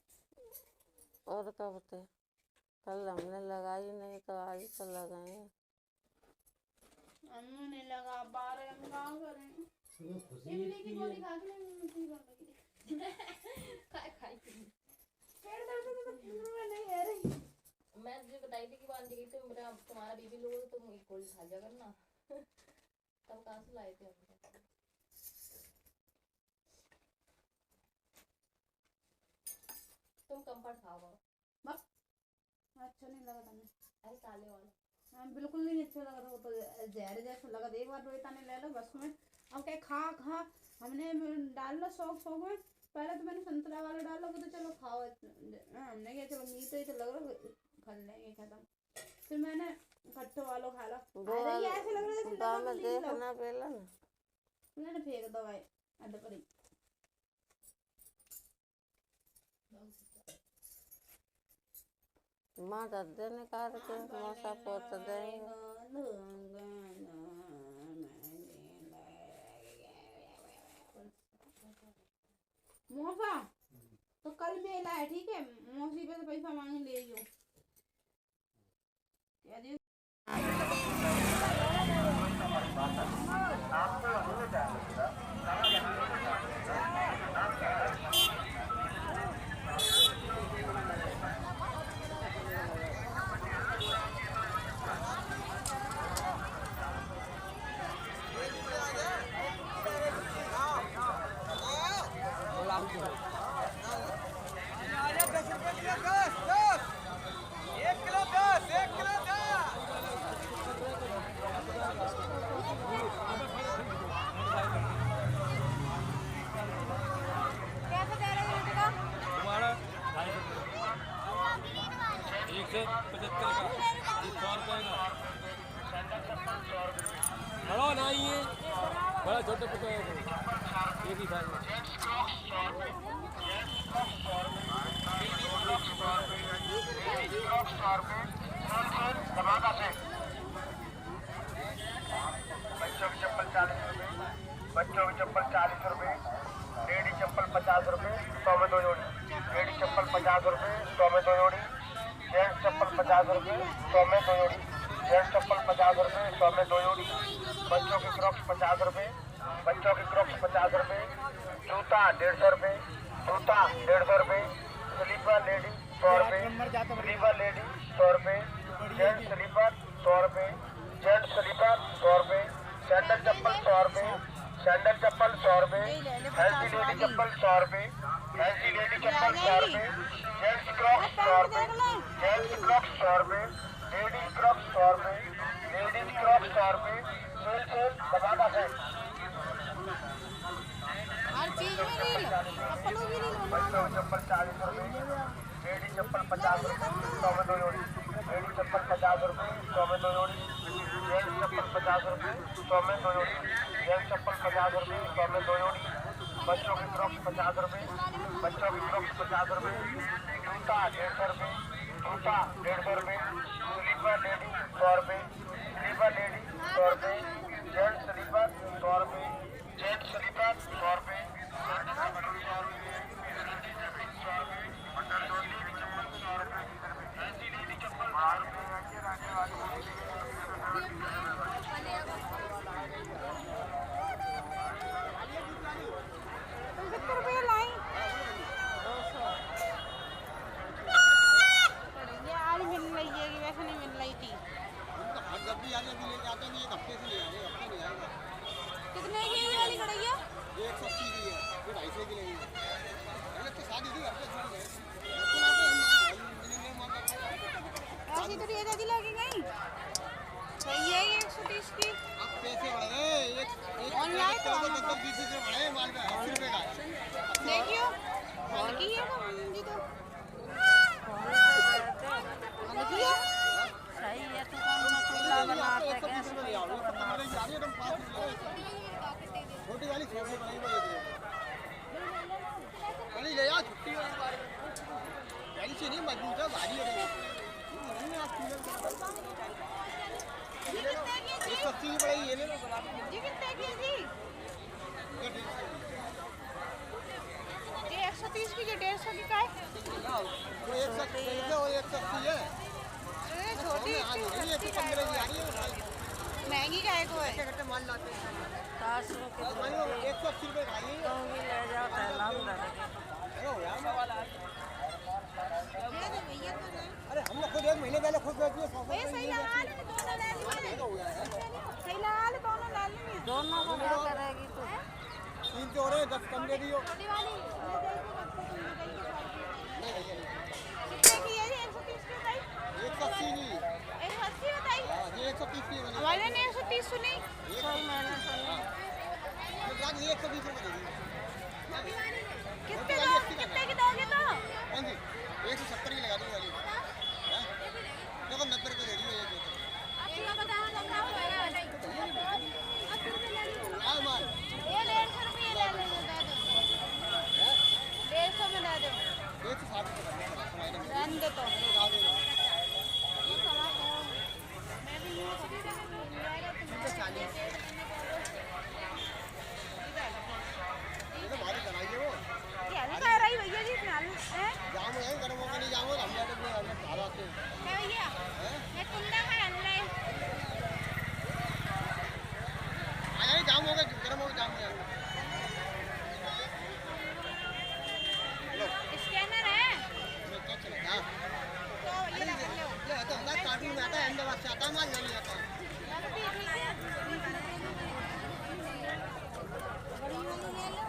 और कब थे? कल हमने लगाई नहीं तो आज तो लगाए। अन्नू ने लगा पा रहे हम काम करें। तुम्हें खुशी इमली की इतनी गोली है। खा के नहीं मुझे खाई थी। पेट दर्द से तो फिर में नहीं है रही। मैं तुझे बताई थी कि बांधी गई थी मेरा तुम्हारा बीबी लोग तो तुम एक गोली खा जा करना। तब कहाँ से लाए थे हम? तुम कंफर्ट खाओ बस अच्छा नहीं लगा तुम्हें? अरे काले वाला हाँ बिल्कुल नहीं अच्छा लगा था, वो तो जहर जैसा लगा था। एक बार रोहिता ने ले लो बस में। अब क्या खा खा हमने डाल लो शौक में। पहले तो मैंने संतरा वाला डाला, वो तो चलो खाओ। हमने क्या चलो मीठ ही तो लग रहा खा लेंगे खत्म। फिर मैंने खट्टे वालों खा लो। अरे ये ऐसे लग रहा है जैसे दाम में नमक नहीं देखना पहला ना। मैंने फेंक दवाई अड्डे पर ही। माँ दर्दे निकाल के मौसा पोत देंगे। मौसा तो कल मेला है ठीक है, मौसी पे से पैसा मांग ले जो। क्या दियो? तुम्हारा 250 175 का 100 रुपये का। खड़ो ना ये बड़ा छोटे पुटे एक ही साइज में। बच्चों की चप्पल 40 रुपये, बच्चों की चप्पल 40 रुपये, लेडी चप्पल 50 रुपये, 100 में 2 जोड़ी। लेडी चप्पल 50 रुपये, 100 में 2 जोड़ी। जेंट्स चप्पल 50 रुपये, 100 में 2 जोड़ी। जेंट्स चप्पल 50 रुपये, 100 में 2 जोड़ी। बच्चों की क्रॉक्स 50 रुपये, बच्चों की क्रॉक्स 50 रुपये। जूता 150 रुपये, जूता 150 रुपये। स्लीपर लेडी 100 रुपये, स्लीपर लेडी 100 रुपये। जेंट्स स्लीपर 100 रुपये, जेंट्स स्लीपर 100 रुपये। सैंडल चप्पल 100 रुपये, सैंडल चप्पल 100 रुपये। फैंसी लेडी चप्पल 100 रुपये, फैंसी लेडी चप्पल 100 रुपये। जेंट्स क्रॉक्स 100 रुपये, जेंट्स क्रॉक्स 100 रुपये। लेडीज क्रॉक्स 100 रुपये, लेडीज क्रॉक्स 100 रुपये। सेल सेल दबाना है। हर चीज में रील चप्पलों की रील बना बच्चों की चप्पल 40 रुपये, लेडी चप्पल 50 रुपये, 100 में 2 जोड़ी। लेडी चप्पल 50 रुपये, 100 में 2 जोड़ी। जेंट्स चप्पल 50 रुपये, 100 में 2 जोड़ी। जेंट्स चप्पल 50 रुपये, 100 में 2 जोड़ी। बच्चों की क्रॉक्स 50 रुपये, बच्चों की क्रॉक्स 50 रुपये। जूता 150 रुपये, जूता 150 रुपये। स्लीपर लेडी 100 रुपये, स्लीपर लेडी 100 रुपये। जेंट्स स्लीपर 100 रुपये, जेंट्स स्लीपर 100 रुपये। ₹70 लाई ये आज मिल रही है कि वैसे नहीं मिल रही थी। जब भी आने भी लेके आते हैं, एक हफ्ते से ले आए, हफ्ते नहीं आएगा। कितने की ये वाली कढ़ैया? 180 की है, ये 250 की नहीं है। पहले तो शादी थी, घर पे छूट गए। ऐसी तो ये दादी लगी गई सही है। 130 की अब पैसे बढ़ गए, एक ऑनलाइन तो 20 से बढ़े, माल में 80 रुपये का है। देखियो हल्की है ना जी तो हल्की है। सही है तो कौन सा चूल्हा बनाते हैं गैस पे? छोटी वाली 100 रुपये बनाई हुई है। वाली ले जाओ, छुट्टी वाली वाली से नहीं, मजबूत है, भारी है। ये कितने की जी? 180 की पड़ेगी, ये ले लो। जी कितने की जी? ये 150 ये 150 130 की, जो 150 की का है? वो 130 है और 180 है। ये छोटी इसकी 180 का है। महंगी का है कोई? कट्टे माल लाते हैं। तासू के भाई 180 रुपए खाइए। तो भी ले जाओ तैलाम लगे। अरे हम लोग खुद 1 महीने पहले खुद बेचिए 100 ये सही लगा ले, दोनों ले लेंगे। सही लगा ले, दोनों ले लेंगे। दोनों को क्या करेगी तू? 3 तो हो रहे हैं, 10 कम दे दियो। छोटी वाली ले देखो, कितने की है ये? 130 की भाई? 180 की। 180 बताई? हाँ, ये 130 की है। हमारे ने 130 सुनी। कोई मैंने सुनी। ये 120 रुपए देगी। कितने की दोगे तो? कौन सी? 170 की लगा दूंगा वाली। हाँ? देखो 90 रुपए दे दियो ये दो। हाँ माल। ये 150 रुपये ले लेंगे, दे दो। 150 में दे दो। 160 रुपए रहने दो तो। ये तो भारी बनाइए वो। ये हल्का कह रही भैया जी, फिलहाल हैं? जाम है, गर्म होकर नहीं जाम हो, हम जाते हैं हम सारा से। क्या भैया? ये कुंदा का हल्ला है। आया नहीं, जाम हो गया, गर्म हो गया, जाम हो गया। स्कैनर है? मैं क्या चलेगा? हाँ। तो ये लगा लो। ये तो अंदर कार्टून में आता है, अहमदाबाद से आता है माल, नहीं आता है। चलो ठीक है। बड़ी वाली ले लो।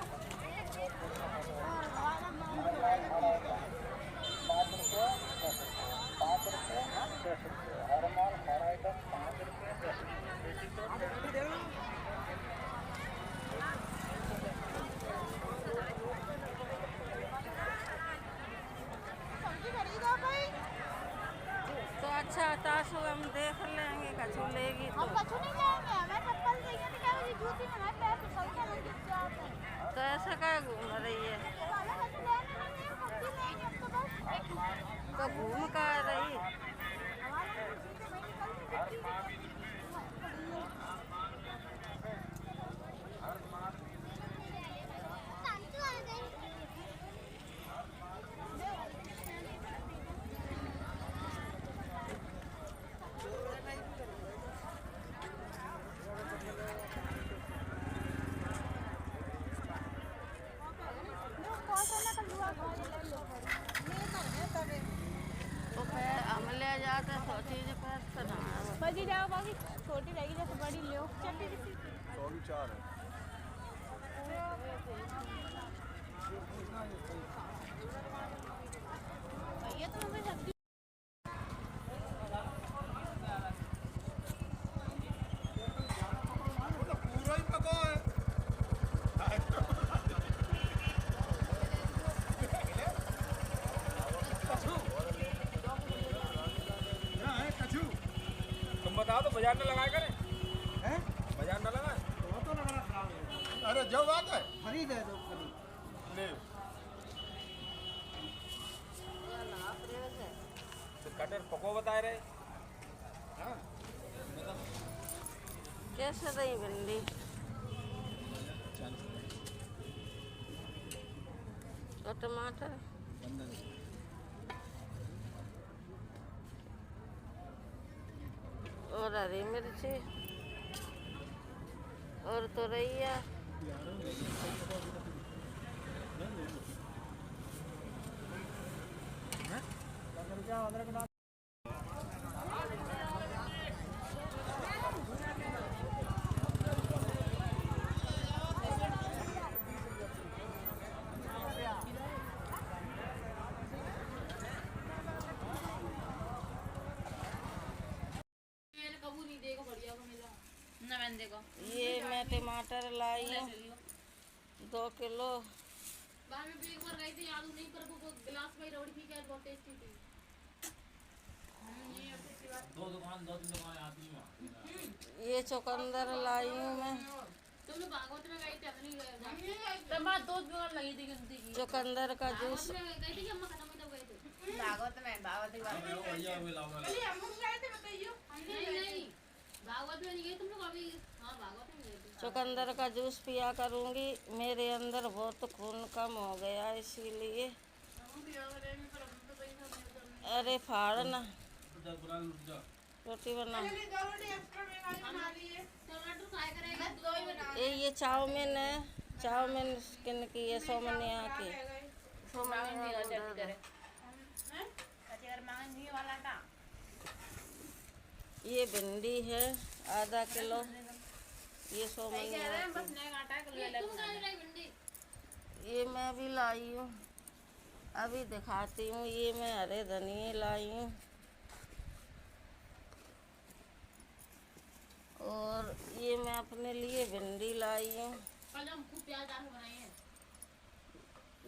सब्जी खरीदो भाई। तो अच्छा तासू हम देख लेंगे, कछु लेगी तो। हम कछु नहीं लेंगे, हमें चप्पल चाहिए थी, क्या बोली जूती में हमारे पैर पे संख्या नहीं दिख जाते हैं। तो ऐसा क्या घूम रही है? तो हमें कछु लेना नहीं है, सब्जी लेंगे हम तो बस। तो घूम का रही? हमारे सब्जी तो वही निकलती दिखती है। तो फिर हम ले जाते तो चीज पर सुना। बजी जाओ, बाकी छोटी रहेगी जैसे बड़ी लो। चलती किसी 104 है। भैया तो हमें सब्जी पूरा ही पका है। तुम बताओ तो बाजार न लगाए करें, हैं? बाजार न लगाए। अरे जो बात है, खरीद है तो खरीद। ले तो कटर पको बताए रहे। कैसे रही भिंडी? और टमाटर? और हरी मिर्ची और तुरैया। ना मैंने देखो। ये मैं टमाटर लाई हूँ 2 किलो। बाहर में भी एक बार गई थी, याद नहीं, पर वो गिलास में रोड़ी थी, क्या बहुत टेस्टी थी। दो तीन दुकान आती है। ये चुकंदर लाई हूँ मैं। तुम लोग भागवत में गई थी, अपनी तब बात 2 दुकान लगी थी गिनती की। चुकंदर का जूस। भागवत में गई थी कि अम्मा खत्म हुई तब गए थे? भागवत में, भागवत की बात। भैया वे लाओ अरे हम लोग गए थे, बताइयो। नहीं भागवत में नहीं गई तुम लोग अभी। हाँ भागवत में गई थी। चुकंदर का जूस पिया करूँगी। मेरे अंदर बहुत खून कम हो गया इसीलिए। अरे फाड़ ना, रोटी बना। ये चाउमीन है, चाउमीन किन की है? सोमनिया की। ये भिंडी है आधा किलो। ये सोमनिया की। ये मैं भी लाई हूँ, अभी दिखाती हूँ। ये मैं हरे धनिए लाई हूँ और ये मैं अपने लिए भिंडी लाई हूँ।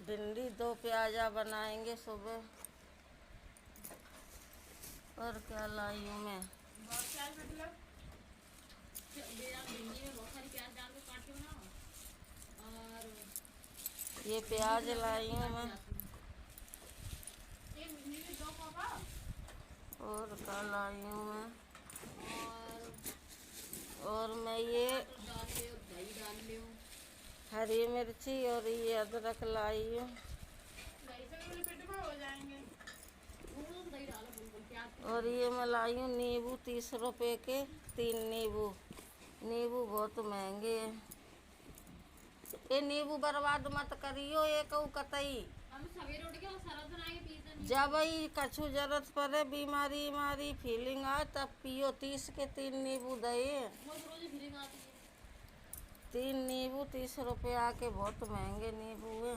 भिंडी 2 प्याजा बनाएंगे सुबह। और क्या लाई हूँ मैं? ये प्याज लाई हूँ मैं। और क्या लाई हूँ मैं? और मैं ये हरी मिर्ची और ये अदरक लाई हूँ। और ये मैं लाई हूँ नींबू 30 रुपए के 3 नींबू। नींबू बहुत महंगे हैं। ये नींबू बर्बाद मत करियो एक कतई। जब ही कछु जरूरत पड़े, बीमारी मारी फीलिंग आए तब पियो। 30 के 3 नींबू दे। 3 नींबू 30 रुपए आके बहुत महंगे नींबू है।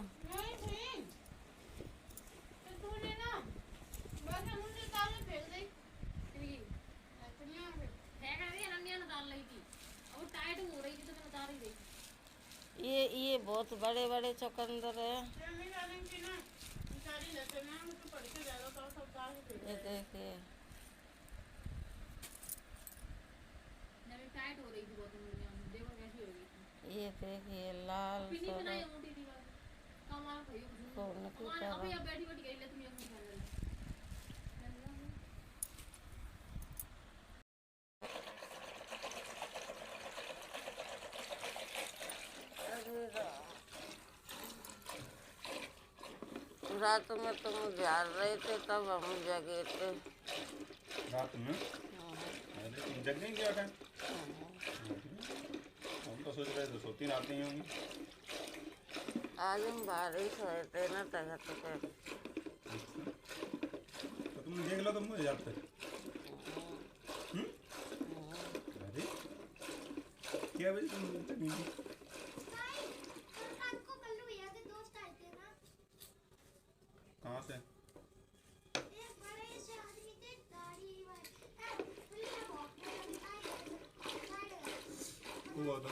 ये बहुत बड़े बड़े चुकंदर है। ये देखिए, ये देखिए लाल सोने की तरह। रात में तुम जाग रहे थे तब हम जगे थे। रात में? अरे तुम जग नहीं क्या टाइम? हम तो सोच रहे थे सोती रातें ही होंगी। आज हम बारिश हुए थे ना तगत पे। तो तुम देख लो तो मुझे जाते। अरे क्या बजे तुम जगी थी? कहाँ से? हुआ था।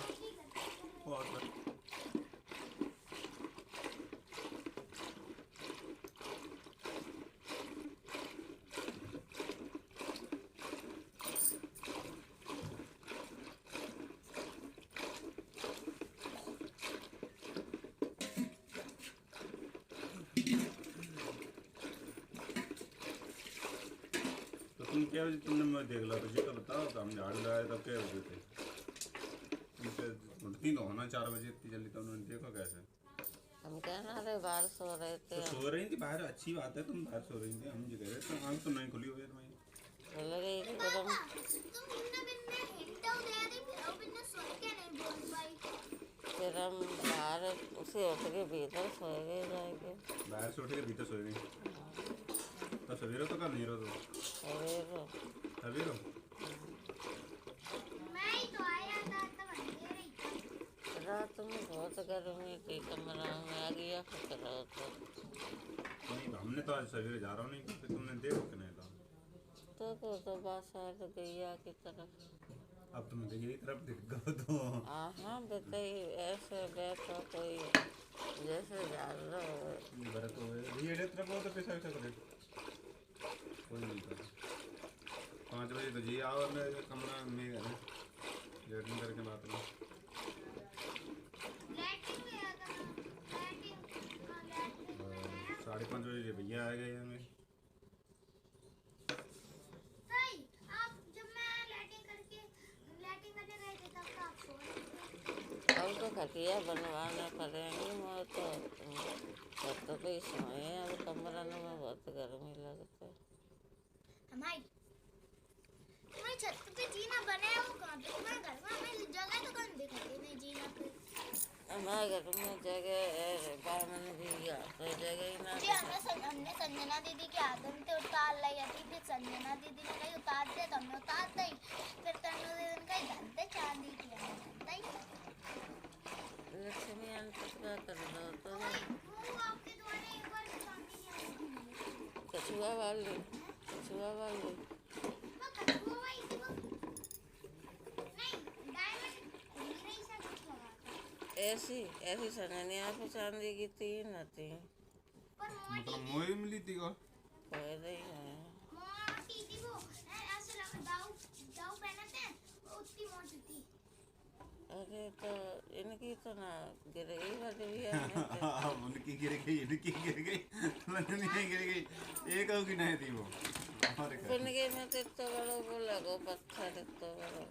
तुम क्या बजे तुमने मैं देख ला तो जी तो बताओ। तो हम झाड़ू लगाए तब क्या बजे थे? तुम उठती तो होना 4 बजे इतनी जल्दी। तो उन्होंने देखो कैसे? हम कहना रहे बाहर सो रहे थे। तो सो रही थी बाहर, अच्छी बात है तुम बाहर सो रही थी। हम जो कह रहे थे आँख तो नहीं खुली हुई है तुम्हारी। खुल गई एकदम। फिर हम बाहर उसे उठ के भीतर सोए गए जाएंगे। बाहर से उठ के भीतर सोए गई। तो सवेरे तो कल नहीं रहो तो सवेरे रात में बहुत गर्मी थी, कमरा में आ गया खतरा तो। नहीं हमने तो आज सवेरे जा रहा हूँ। नहीं तो तुमने देखो कि नहीं था तो बस आ गैया की तरफ। अब तुम गैया की तरफ देख गो तो हाँ बताइए ऐसे बैठो कोई जैसे जा रहा हो। बड़ा तो ये तरफ हो तो पैसा करे कोई नहीं था। 5 बजे तो जी आओ मैं कमरा में लेटरिन करके बात में 5:30 बजे भैया आ गए हमें। आप जब मैं लैटिंग करने गए थे तब आप सो रहे थे। खटिया बनवाने पड़ेंगे। मैं तो छत पे ही सोए हैं, अब कमरा में बहुत गर्मी लगता है। हमारी छत पे जीना बने वो कहाँ पे? तुम्हारे घर में हमें जगह तो कौन दिखाती नहीं जीना पे। हमारे घर में जगह है, बामन भी तो जगह ही ना। जी हमने संजना दीदी के आदम से उतार लाई थी, फिर संजना दीदी ने कही उतार दे तो हमने उतार दी। फिर तनु दीदी ने कही धनते चांदी की लक्ष्मी अंतर का कर दो तो आपके द्वारा एक बार चांदी की कछुआ वाले ऐसी संगनिया पे चांदी की 3 थी। मतलब मोए मिली थी को फायदा ही है। अरे तो इनकी तो ना गिर गई भैया। उनकी गिर गई, इनकी गिर गई, नहीं गिर गई। एक की नहीं थी वो। बनगे में तो बड़ो वो लगो पत्थर तो बड़ो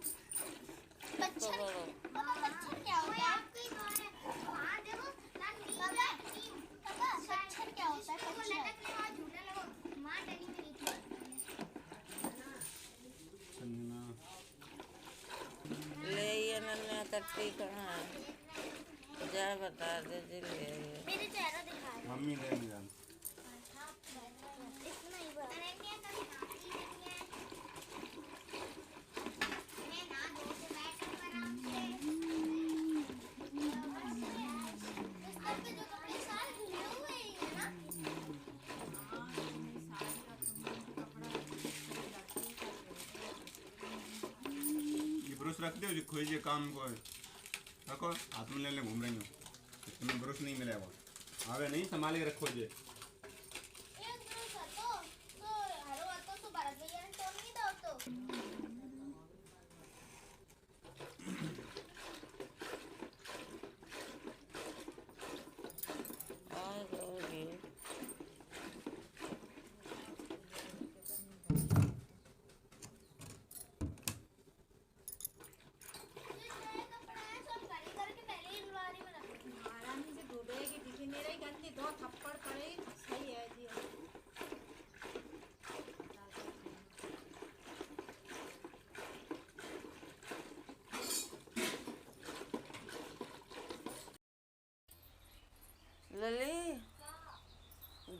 मच्छर क्या होता है? वहाँ देखो मच्छर क्या होता है? ले ये नन्ना कट्टी कहाँ है? जा बता दे जी ले आइए। मेरे चेहरा दिखा रहे मम्मी ले नहीं जान। इतना ही बता रहे हैं कभी मैं ना दो से बैठ कर आराम से इस पर के जो कपड़े सारे धुले हुए हैं ना। ये ब्रश रख दो, जो खोई जे काम को रखो, हाथ में लेने घूम रही हो। तुम्हें ब्रश नहीं मिला वो आवे नहीं, संभाल के रखो जे। एक ब्रश तो हरो आता तो भारत भैया ने तो नहीं दाव तो लली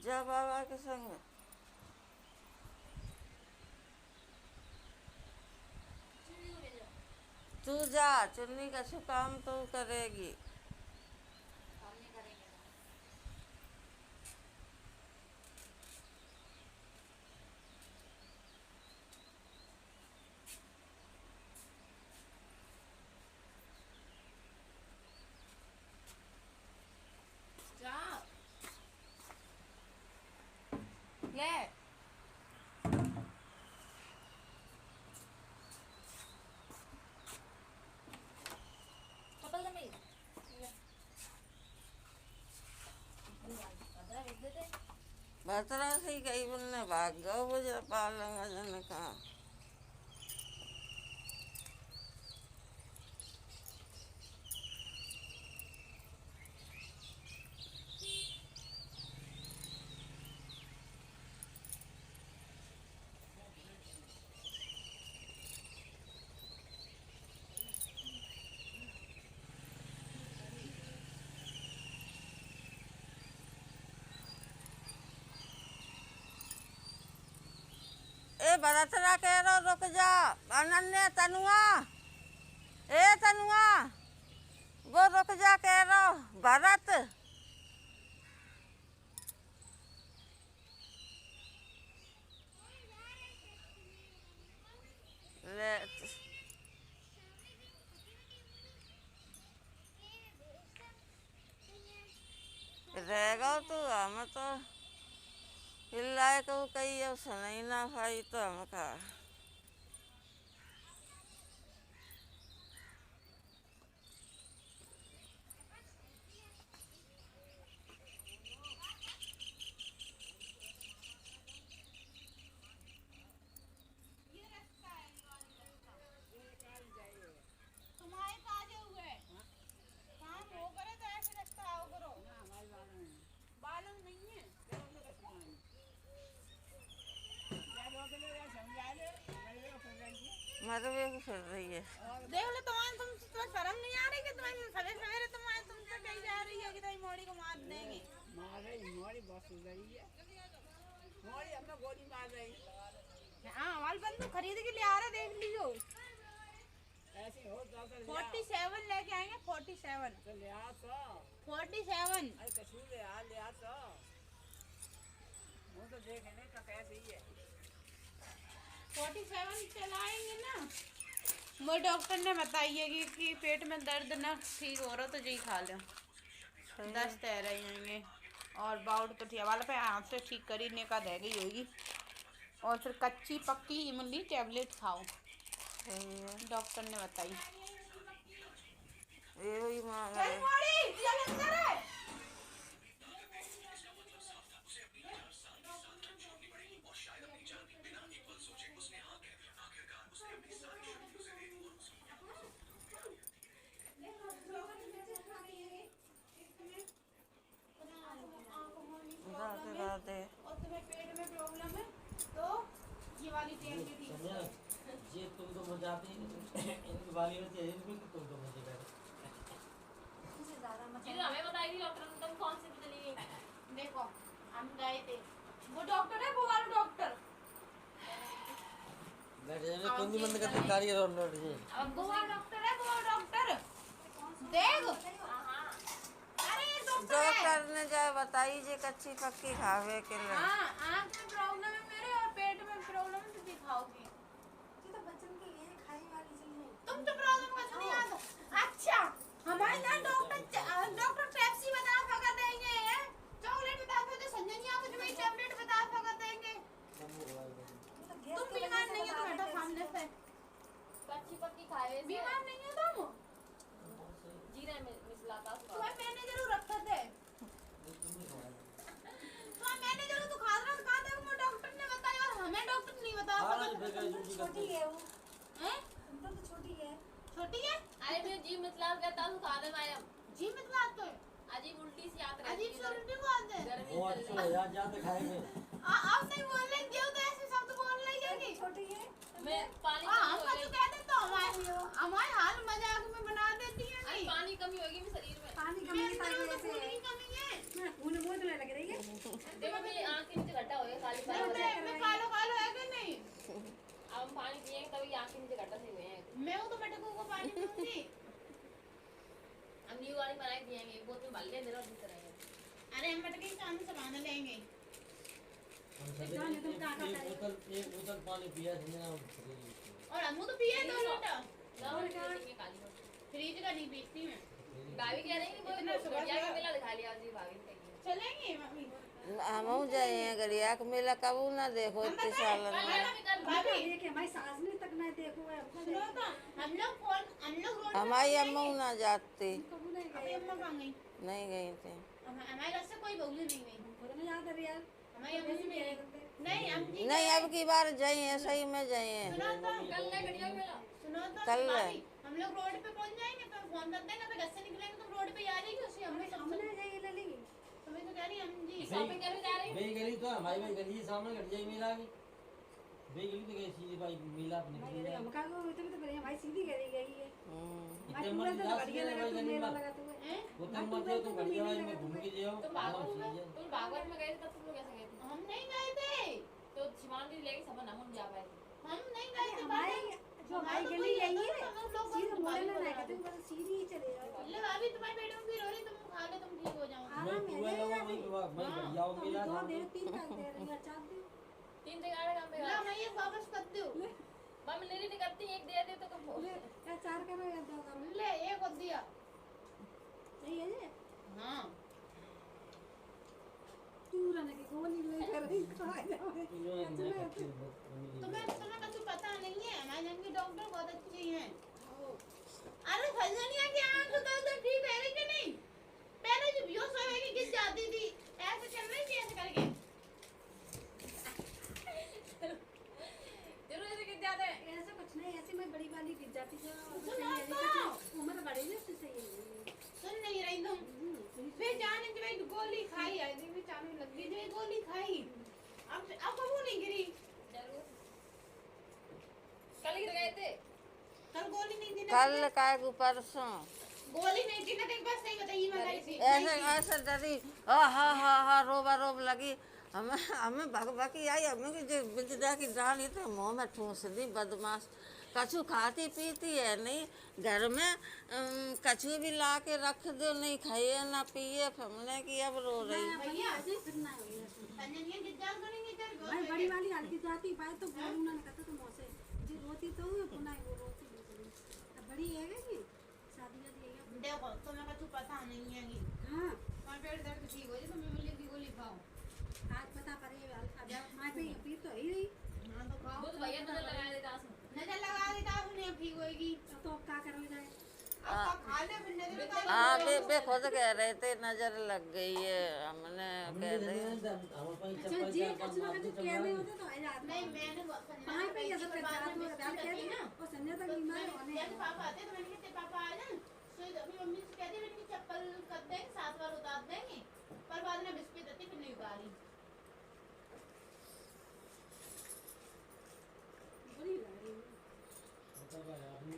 जा बाबा के संग। तू जा, चुन्नी का काम तो करेगी। भतरा से ही कई बनने भाग गो वो जरा पालंगा जन का। भरतरा कह रो रुक जा। अनन्या तनुआ, ए तनुआ वो रुक जा कह रो। भरत ले रहेगा तू। हम तो हिलाए को कही अब सुनाई ना भाई तो हम का तुम्हारे ताजे हुए कहाँ मरवे की फिर रही है। देख लो तुम्हें शर्म नहीं आ रही कि तुम्हें सवेरे सवेरे तुमसे कही जा रही है कि तुम्हारी मोड़ी को मार देंगे। मोड़ी बस हो गई है, मोड़ी हमें गोली मार रही। हाँ हमारी बंदूक खरीद के लिए आ रहे, देख लीजिए। ऐसे हो तो 47 लेके आएंगे, 47 तो ले आ तो 47। अरे कसूर ले आ तो वो तो देखेंगे तो कैसे ही है। 47 चलाएंगे ना। वो डॉक्टर ने बताई है कि पेट में दर्द ना ठीक हो रहा तो जी खा लो, 10 तय रहेंगे। और बाउट तो ठीक वाला पे हाथ से ठीक करने का रह गई होगी। और फिर कच्ची पक्की इमली टैबलेट खाओ, डॉक्टर ने बताई। ये वही माँ राधे राधे। और तुम्हें पेट में प्रॉब्लम है तो ये वाली टैबलेट ही समझा? ये तुम तो मजाते ही नहीं, इनकी वाली में तेज भी तुम तो मजे कर। चलो हमें बताई थी डॉक्टर ने, तुम कौन से पे चली गई? देखो हम गए थे, वो डॉक्टर है, वो वाला डॉक्टर। बैठ जाने कुंडी बंद करके गाड़ी और लौट जाए। अब वो वाला डॉक्टर है, वो वाला डॉक्टर देख। अरे ये डॉक्टर है। डॉक्टर ने जाए बताई जे कच्ची पक्की खावे के लिए। हाँ आँख में प्रॉब्लम है मेरे और पेट में प्रॉब्लम है तो दिखाओगी। तुम तो प्रॉब्लम का सुनी याद। अच्छा हमारे यहाँ डॉक्टर पेप्सी बता सका देंगे, चॉकलेट बता सके, संजनिया को जो टैबलेट बता सका देंगे। तुम बीमार नहीं हो तो बेटा सामने से। कच्ची पक्की खाए से बीमार नहीं हो तुम? जीरा में मिलाता तुम्हें मैंने जरूर रखा थे। तुम्हें मैंने जरूर तो खा दे, वो डॉक्टर ने बताया और हमें डॉक्टर नहीं बता सकता। छोटी है वो। हैं? तो छोटी है। छोटी है? अरे मैं जी मतलब कहता हूँ खा दे मायम जी मतलब तो अजीब उल्टी सी आत रहती अजीब है सी उल्टी को आते हैं। गर्मी वो चल अच्छा रही यार जाते खाएंगे। आप नहीं बोल रहे क्यों, तो ऐसे शब्द बोल रही है कि छोटी है। है। मैं पानी हाँ कमी हम हो कुछ गई। कहते तो हमारे हाल मजाक में बना देती है। अरे नहीं पानी कमी होगी मेरे शरीर में। पानी मेरे कमी अंदर है तो खून की कमी है। खून बहुत लग रही है। देखो मेरी आँख के नीचे घट्टा हो गया काली मैं काली। मैं कालो कालो है कि नहीं? अब हम पानी पिएंगे तभी आँख के नीचे घट्टा सही हुए हैं। मैं हूँ तो मटकों को पानी पीऊंगी। हम न्यू वाली बनाई पिएंगे, एक बोतल भर ले मेरा दूसरा है। अरे हम मटके काम से बना लेंगे। हम सब एक बोतल पानी पिया समझना। और हम तो पिए 2 लीटर। गाँव में पिएंगे काली को। फ्रिज का नहीं पीती मैं। भाभी कह रही है कि इतना वो सुबह बढ़िया का सुबह- मेला दिखा लिया जी भाभी ने कही। चलेंगे मम्मी? हम जाए गरिया के मेला कबू ना देखो इतने साल में। भाभी देखे हमारी सास ने तक नहीं देखो है। सुनो तो हम लोग रोड हमारी अम्मा ना जाती, कबू नहीं अभी अम्मा कहाँ गई? नहीं गई थी। हमारे घर से कोई बहू नहीं गई। खुद में याद है यार। हमारी अम्मा नहीं गई। नहीं हम जी नहीं अब की बार जाइए, सही में जाइए। सुनो तो कल नहीं बढ़िया मेला। सुनो तो कल भाभी, हम लोग रोड पे पहुंच जाएंगे तो फोन कर देंगे, फिर घर से निकलेंगे तुम रोड पे आ जाएगी उसी हमें सब हमने जाइए ले लेंगे। तुम्हें तो कह रही हम जी शॉपिंग करने जा रही भाई गली तो हमारी भाई गली सामने घट जाए मेला की। भाई गली तो गई सीधी भाई मेला अपने भाई गली अरे जाए। हम कहा को इतने तो बढ़िया भाई सीधी करी गई है। इतने भाई मत पूरा तो दास बढ़िया ले लगा भाई तो गली मेला में। लगा तो हैं? वो तुम मत जाओ, तुम बढ़ जाओ भाई मैं घूम के जाओ। तुम भागवत में गए थे तब तुम लोग कैसे गए थे? हम नहीं गए थे। तो शिवान दी लेके सब हम जा पाए थे। हम नहीं गए थे। हमारी जो हमारी तो गली कोई यही ऐसा है। तो हम लोग सीधा मोड़े भाभी में को ना बता कहते दो। बस सीधी ही चले जाओ। ले भाभी तुम्हारी बेटी भी रो रही, तुम खा लो, तुम ठीक हो जाओ। मैं आराम पूरा है लोगों में मैं बढ़ जाओ तो मेला। 2 दिन 3 तक दे रही है 4 दिन। 3 जगह काम पे ला मैं ये वापस कर दूं। मम्मी मेरी नहीं करती, एक दे दे तो कम हो। ले 4 का मैं 2 का मैं। ले एक और दिया। सही है ये। हाँ तू रहने की गोली ले कर रही खा जाओ। तुम्हें कुछ पता नहीं है, हमारे यहाँ की डॉक्टर बहुत अच्छी हैं। अरे संजनिया की आँख तो ठीक है कि नहीं? पहले जब बेहोश हो गई गिर जाती थी, ऐसे चल रही थी ऐसे करके। जरूर ऐसे गिर जाते हैं। ऐसा कुछ नहीं, ऐसे मैं बड़ी वाली गिर जाती है। सुनो तो। उम्र बड़ी ना उससे सही है। सुन नहीं रही तुम। फिर जाने की भाई गोली खाई है, देखिए चालू लग गई जो गोली खाई। अब वो नहीं गिरी। जरूर कल गिर गए थे। कल गोली नहीं थी ना, कल का परसों गोली नहीं थी ना, देख बस सही बताइए मैं गई थी। ऐसे ऐसे डरी, हा रोबा रोब लगी। हमें भगभगी आई, हमें कि जो बिजदा की डाली तो मुँह में ठूस दी बदमाश। कछु खाती पीती है नहीं, घर में कछु भी ला के रख दो, नहीं खाइए ना पिए, हमने की अब रो रही। भैया संजनिया जिद जाओ करेंगे इधर भाई बड़ी वाली हल्की जाती भाई तो बोलू ना कहता तो मौसे जी रोती तो है पुनः वो रोती दूसरी अब बड़ी है कि शादी वादी है देखो तुम्हें कुछ पता नहीं है कि हां और पेट दर्द ठीक हो जाए तो मैं की गोली खाओ। आज पता करिए अब मां पे पी तो ही रही। हां तो खाओ, वो तो भैया नजर लगा देता है। नजर लगा देता हूं नहीं ठीक होएगी तो अब क्या करोगे जाए अब खा ले फिर नजर लगा। हाँ बे खुद कह रहे थे नजर लग गई है, हमने कह दी। अच्छा जी कुछ ना कुछ कह दे होते तो आ जाते नहीं मैंने मां पे ये सब करा तो डाल के ना और संजय तक बीमार होने जब पापा आते तो मैंने कहते पापा आ जाए तो अपनी मम्मी से कहती मैंने चप्पल कर देंगे 7 बार उतार देंगे, पर बाद में बिस्किट देती फिर नहीं उतारी। बड़ी लग रही है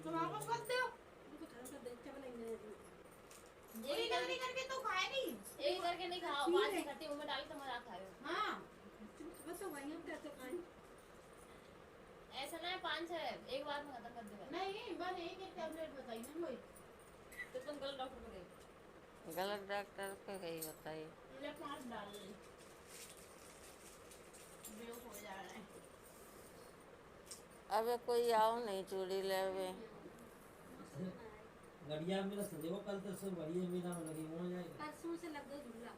तुम आपको कर दो उनको थोड़ा सा देख चला नहीं पूरी जल्दी करके तो खाएगी। एक करके नहीं खाओ, पांच खट्टी मुंह में डाल के मजाक खाओ। हाँ बस तो वहीं हम कैसे खाएं ऐसा ना है 5-6 एक बार में खत्म कर देगा। नहीं बस एक एक टैबलेट बताई ना कोई तो तुम कल डॉक्टर को गए। गलत डॉक्टर पे गई बताइए। ये 5 डाल दे बेहोश हो जा रहा है। अब कोई आओ नहीं चूड़ी ले वे गड़िया मेरा सदैव कल तक से बढ़िया मेरा में लगी हो जाएगा। परसों से लग गई झूला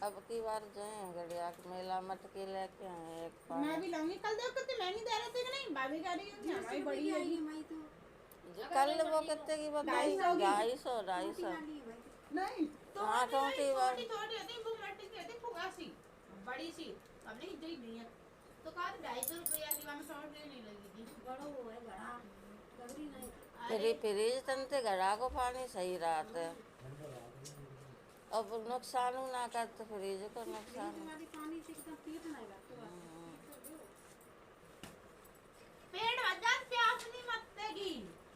अब की बार जाए गड़िया के मेला मटकी लेके आए एक मैं भी लाऊंगी कल। देखो कितने महंगी दे रहे थे कि नहीं, भाभी कह रही है हमारी बड़ी है आई माई तो कल वो कितने की बताई? 250 नहीं तो हाँ, छोटी वाली। छोटी होती वो मट्टी की होती फुगासी बड़ी सी, हमने इतनी नहीं है तो कहा 250 रुपया की में 100 रुपये नहीं लगी थी। बड़ो वो है बड़ा गगरी नहीं फ्रिज तनते घड़ा को पानी सही रहता है। अब नुकसान ना करते फ्रिज को नुकसान। वाली पानी से एकदम पेट नहीं लगता पेट भर प्यास नहीं मत्तेगी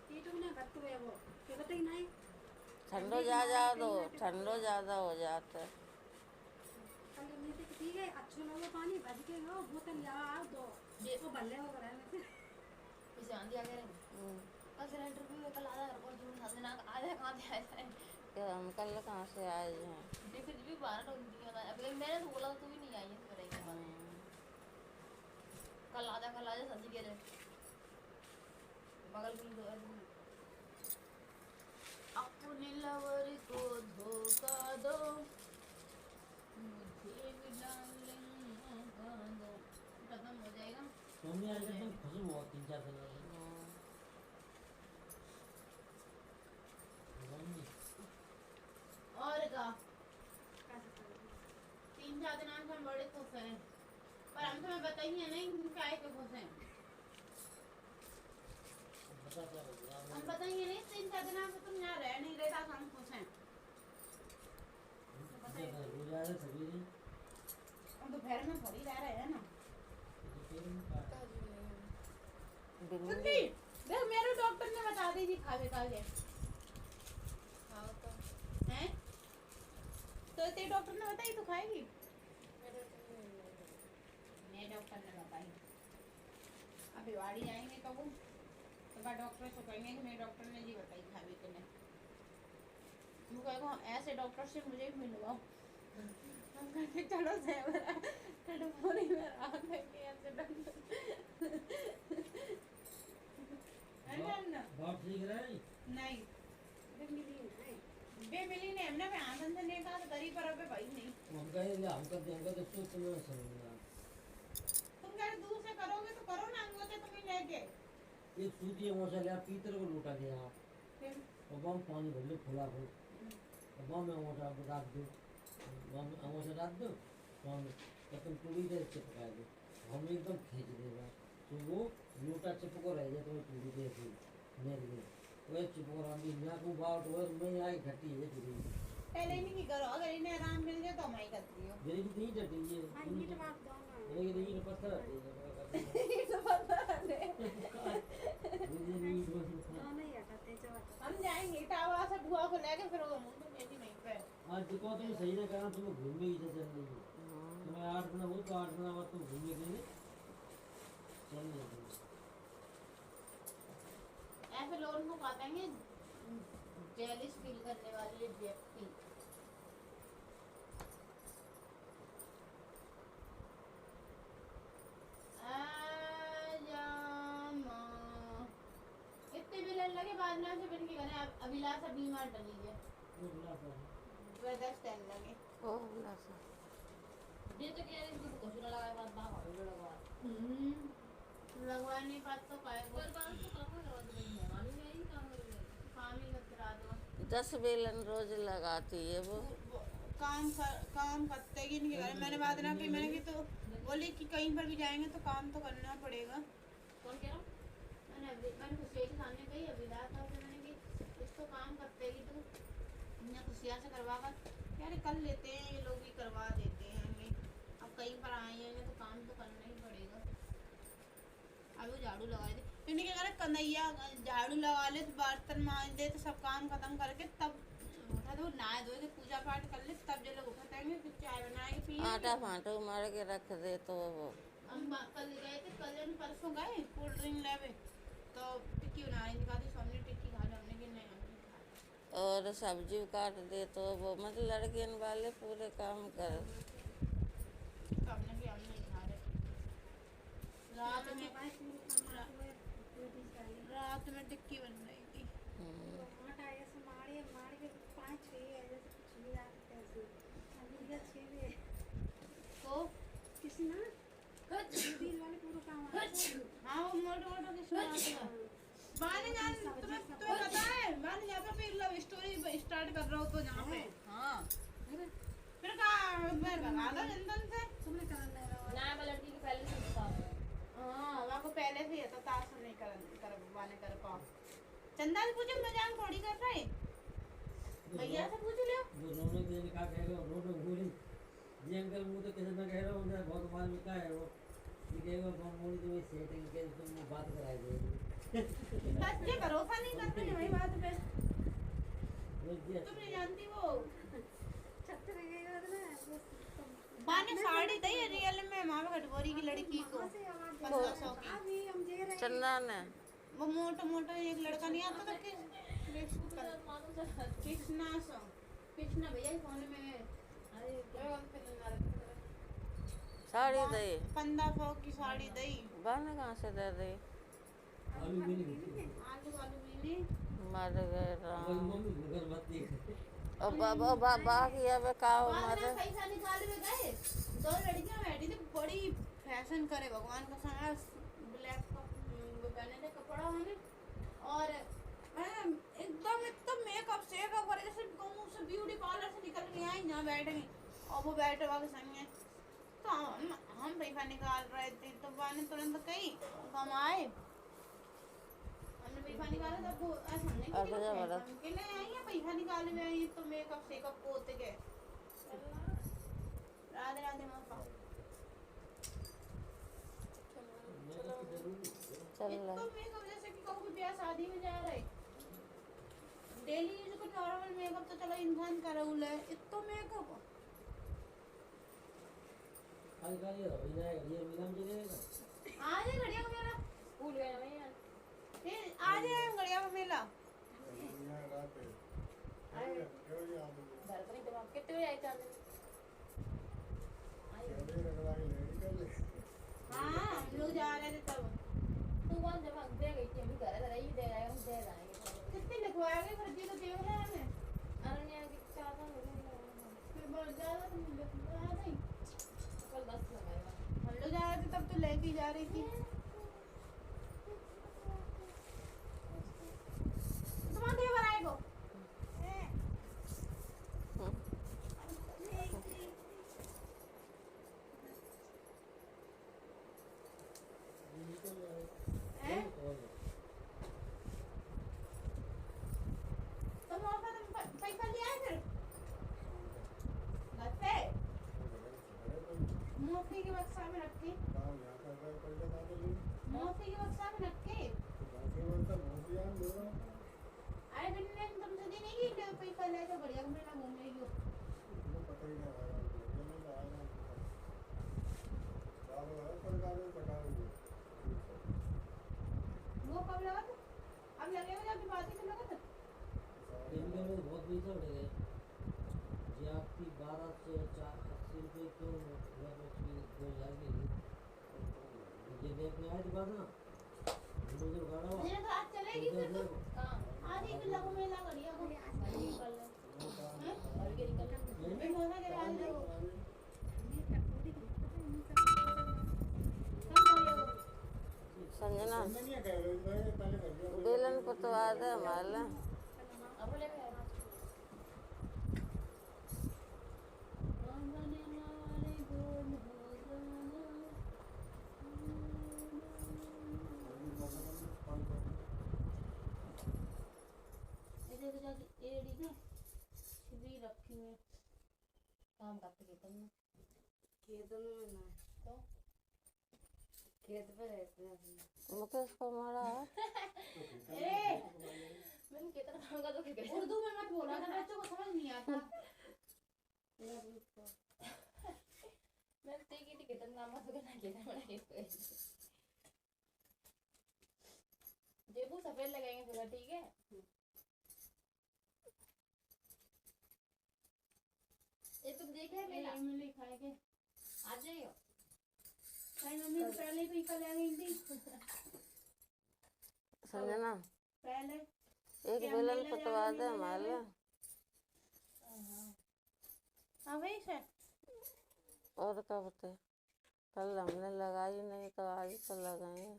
पेट में लगता है वो क्या बताई नहीं ठंडो ज्यादा दो, ठंडो ज्यादा हो जाता है। कल हमने से ठीक है अच्छा लगा पानी भज के लो बोतल यार दो वो भले हो रहा है इसे आंधी आ गए कल सिलेंडर भी कल आधा और जो साथ में ना आधा कहां से आया है कि हम कल कहाँ से आए हैं? ये फिर भी 12 ढोल दिया था। अब मैंने तो बोला तू भी नहीं आई है करेंगे कल आजा सब्जी के लिए बगल में दो अपने लवर को धोखा दो मुझे भी डार्लिंग धोखा दो। खत्म हो जाएगा मम्मी आज एकदम खुश हुआ 3-4 दिन से। मम्मी और का 3-4 दिन आज हम बड़े खुश हैं, पर हम तुम्हें बताइए नहीं क्या के खुश हैं। बता क्या हम बताइए नहीं 3-4 दिन आज तुम यहाँ रह नहीं रहे तो हम खुश हैं। रोज आ रहे सभी दिन हम दोपहर में थोड़ी रह रहे हैं ना। बिल्ली देख मेरे डॉक्टर ने बता दी थी खावे खावे हाँ तो हैं तो तेरे डॉक्टर ने बताई तो खाएगी। मेरे डॉक्टर ने बताई अब भिवाड़ी जाएंगे तो वो डॉक्टर से कहेंगे कि मेरे डॉक्टर ने जी बताई खावे के लिए। वो कहेगा ऐसे डॉक्टर से मुझे भी मिलवाओ। हम कहते चलो टेलीफोन में रहा कि ऐसे डॉक्टर है ना बहुत ठीक रहे नहीं मिली ने हमने पे आनंद से नहीं कहा तो गरीब पर अब भाई नहीं हम कहेंगे हमको देंगे तो सोच तुम्हें समझना तुम घर दूर से करोगे तो करो ना अंगूठे तुम्हें लेके एक सूती मोसा लिया पीतल को लूटा दिया फिर और बम पानी भर लो खुला हो और बम में मोटा रख दो बम मोसा रख दो तो हम तुम पूरी देर चिपका दो हम एकदम खींच देगा तो वो लूटा चिपको रह जाए तो वो पूरी देर से मेरे लिए वो चिपको रहा भी ना को बात वो मैं आई घटी है पूरी पहले नहीं की करो अगर इन्हें आराम मिल जाए तो हम ही करती हो। मेरी भी नहीं डटी है माई की बात दो ना ये नहीं पत्थर तो पता है मुझे नहीं बस हाँ नहीं हटाते चलो हम जाएंगे इटावा से बुआ को लेके फिर वो मुंडू मेरी वहीं पे आज देखो तुम सही ना करना, तुम्हें घूमने की इच्छा चल रही है। तुम्हें 8 दिन हो तो 8 दिन बाद तुम घूमने के लिए चल रही हो। ऐसे लोगों को कहते हैं जेलिस फील करने वाले व्यक्ति। इतने मिलन लगे बाद में से बन के गए अभिलाषा बीमार डली है वो बुला सा वेदर स्टैंड लगे ओ लासा ये तो क्या इसको कुछ ना लगाए बात बाहर हो लगा लगवाने पास तो काय पर बात तो काम करवा दो मेहमान ही नहीं काम करेंगे काम ही करा दो 10 बेलन रोज लगाती है वो। काम करते ही नहीं करे। मैंने बात ना की मैंने की तो बोली कि कहीं पर भी जाएंगे तो काम तो करना पड़ेगा। कौन कह रहा मैंने कुछ के सामने कही अभी रात था तो मैंने कि कुछ तो काम करते ही तो इन्हें खुशियाँ से करवा कर यार कर लेते हैं ये लोग भी करवा देते हैं हमें। अब कहीं पर आए हैं तो काम तो करना ही पड़ेगा। अब वो झाड़ू लगा दे मैंने क्या करा कन्हैया झाड़ू लगा ले तो बर्तन मांज दे तो सब काम खत्म करके तब उठा दो नहाए धोए के पूजा पाठ कर ले तब जो लोग उठाएंगे फिर चाय बनाएंगे पिए। आटा फाटो मार के रख दे तो वो हम कल गए थे कल जन परसों गए कोल्ड ड्रिंक लेवे तो टिक्की बनाने निकाली सबने टिक्की खा ली हमने कि नहीं हमने खा और सब्जी काट दे तो वो मतलब लड़कियन वाले पूरे काम कर। तो हमने कि हम नहीं खा रहे। रात में टिक्की बन रही थी। आटा ऐसे मार के 5-6 ऐसे कुछ भी आते ऐसे अभी का 6 भी तो किसी ना दीदी वाले पूरा काम हाँ वो मोटो मोटो किस्म बाने जान तुम्हें पता है बाने जहाँ पे फिर लव स्टोरी स्टार्ट कर रहा हो तो जहाँ पे हाँ फिर कहा मैं भगा दो जंदन से तुमने करना है ना मैं लड़की के पहले से बता हाँ वहाँ को पहले से था ताश नहीं कर पाओ चंदा से पूछे मजाक थोड़ी कर रहे भैया से पूछ लियो वो रोनो के ने कहा कहेगा रोनो बोली जी अंकल मुझे तो कैसे मैं कह रहा हूँ ना बहुत माल में क्या है वो ये कहेगा हम मोड़ी तो सेटिंग के तुम बात कराई दे बस ये भरोसा नहीं करते हमारी बात पे रोज दिया तुम नहीं जानती वो छत्र गई और ना बाने साड़ी दी है रियल में मामा घटगोरी की लड़की को 1500 की अभी हम दे रहे चंदा ने वो मोटा एक लड़का नहीं आता था कि कृष्णा भैया के फोन में साड़ी दे 1500 की साड़ी दी बन कहाँ से दे दे आलू भी नहीं आलू भी नहीं मर गए राम। मम्मी घर मत देख और बाकी अब काओ मर पैसा निकाल में गए दो लड़कियां बैठी थी बड़ी फैशन करे भगवान का सारा ब्लैक का वो पहने थे कपड़ा हमने और एकदम मेकअप से जैसे कहूँ से ब्यूटी पार्लर से निकल के आई ना बैठ गई और वो बैठे हुआ के संग है तो हम पैसा निकाल रहे थे तो बाने तुरंत कही हम आए हमने पैसा निकाला तब वो ऐसा हमने कि ले आई है पैसा निकाले में आई तो मेकअप सेकअप पोते के राधे राधे माँ चल तो मेकअप जैसे कि कहूँ ब्याह शादी में जा रहे डेली यूज को नॉर्मल मेकअप तो चलो इंसान कर रहा है इतना मेकअप आज का ये मिलाम जी रहेगा आज है घड़िया का मेला भूल गए ना भैया फिर आज है घड़िया का मेला घर पर ही दिमाग कितने बजे आई चांद हाँ हम लोग जा रहे थे तब तू कौन जब हम दे गई थी हम घर रही दे रहे हम दे जाएंगे कितने लिखवाया गए खर्चे तो देख रहे हैं अरण्या की चाहता फिर बहुत ज़्यादा तो लिखवाया नहीं कल 10 लगाएगा हम लोग जा रहे थे तब तो लेके जा रही थी तुम्हारे ये बनाए को पैसा लिया है फिर घर पे मोती के बक्सा में रख के मोती के बक्सा में रख के अरे बिन्ने तुमसे दी नहीं की पैसा ले तो बढ़िया मेला घूम लेगी वो कब लगा था अब लगेगा जब बात ही लगा था इनके लोग बहुत पैसा उड़ गए जी आपकी 1280 रुपये क्यों उसकी 2000 की ये देख में आए बात ना मुझे गाड़ा मेरे तो आज चलेगी फिर तो आज ही भी लगो मेला बढ़िया को निकल ले और के निकल मैं मोना के आज लगो संजना बेलन पतवा दे हमारा अब ले गया काम करते खेतन में ना तो खेत पे रहते हैं मुकेश को मारा है मैंने कितना काम का तो क्या उर्दू में मत बोला था बच्चों को समझ नहीं आता मैं देखी थी कितना काम का तो क्या कितना बड़ा खेत है जेबू सफेद लगाएंगे पूरा ठीक है ये तुम देख रहे मेला इमली खाएंगे आ जाइयो कहीं मम्मी पहले भी कल आ गई थी संजना पहले एक बेलन पतवा दे हमारा हाँ भाई से और क्या बता कल हमने लगाई नहीं तो आज तो लगाएंगे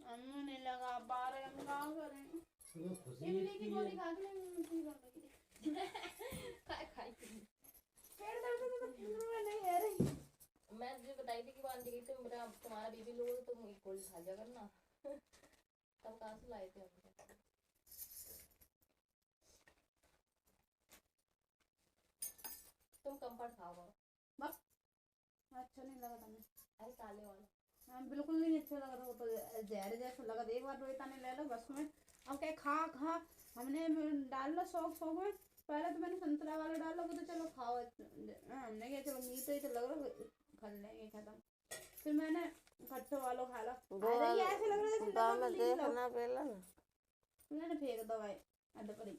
अम्मू ने लगा 12 हम काम करें तुम्हें खुशी इमली की गोली खा के मुझे कर लगी खाई पेट दर्द तो फिर नहीं है रही मैं तुझे बताई थी कि बांध गई तो मेरा तुम्हारा बीबी लोग तो तुम गोली खा जा करना तब कहाँ से लाए थे हम तुम कंफर्ट खाओ बस अच्छा नहीं लगा तुम्हें अरे काले वाला हाँ बिल्कुल नहीं अच्छा लगा था वो तो जहर जैसा लगा एक बार रोहिता ने ले लो बस में अब क्या खा खा हमने डाल लो शौक शौक में पहले तो मैंने संतरा वाला डाला वो तो चलो खाओ हमने क्या चलो मीठ ही तो लग रहा खा लेंगे खत्म फिर मैंने खट्टे वालों खा ला अरे ये ऐसे लग रहा है जैसे में देखना बेलन मैंने फेंक दवाई अड्डे पर ही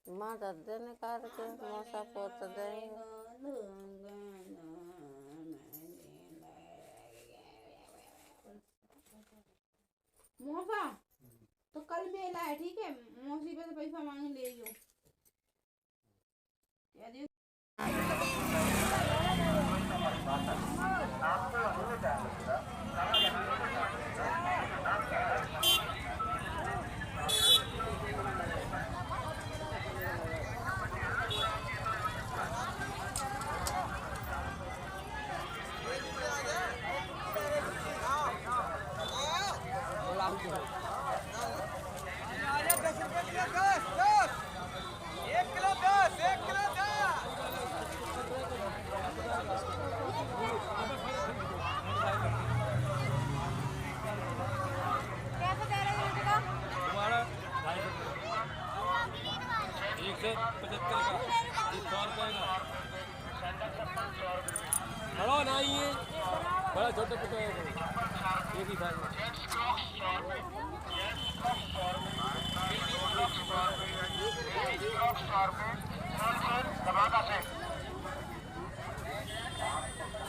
माँ दर्द निकाल के मौसा पोत देंगे मौसा तो कल मेला है ठीक है मौसी पे तो पैसा मांग ले जो क्या दियो तुम्हारा 175 का 100 रुपये का खड़ो ना ये बड़ा छोटे पता है एक ही साइज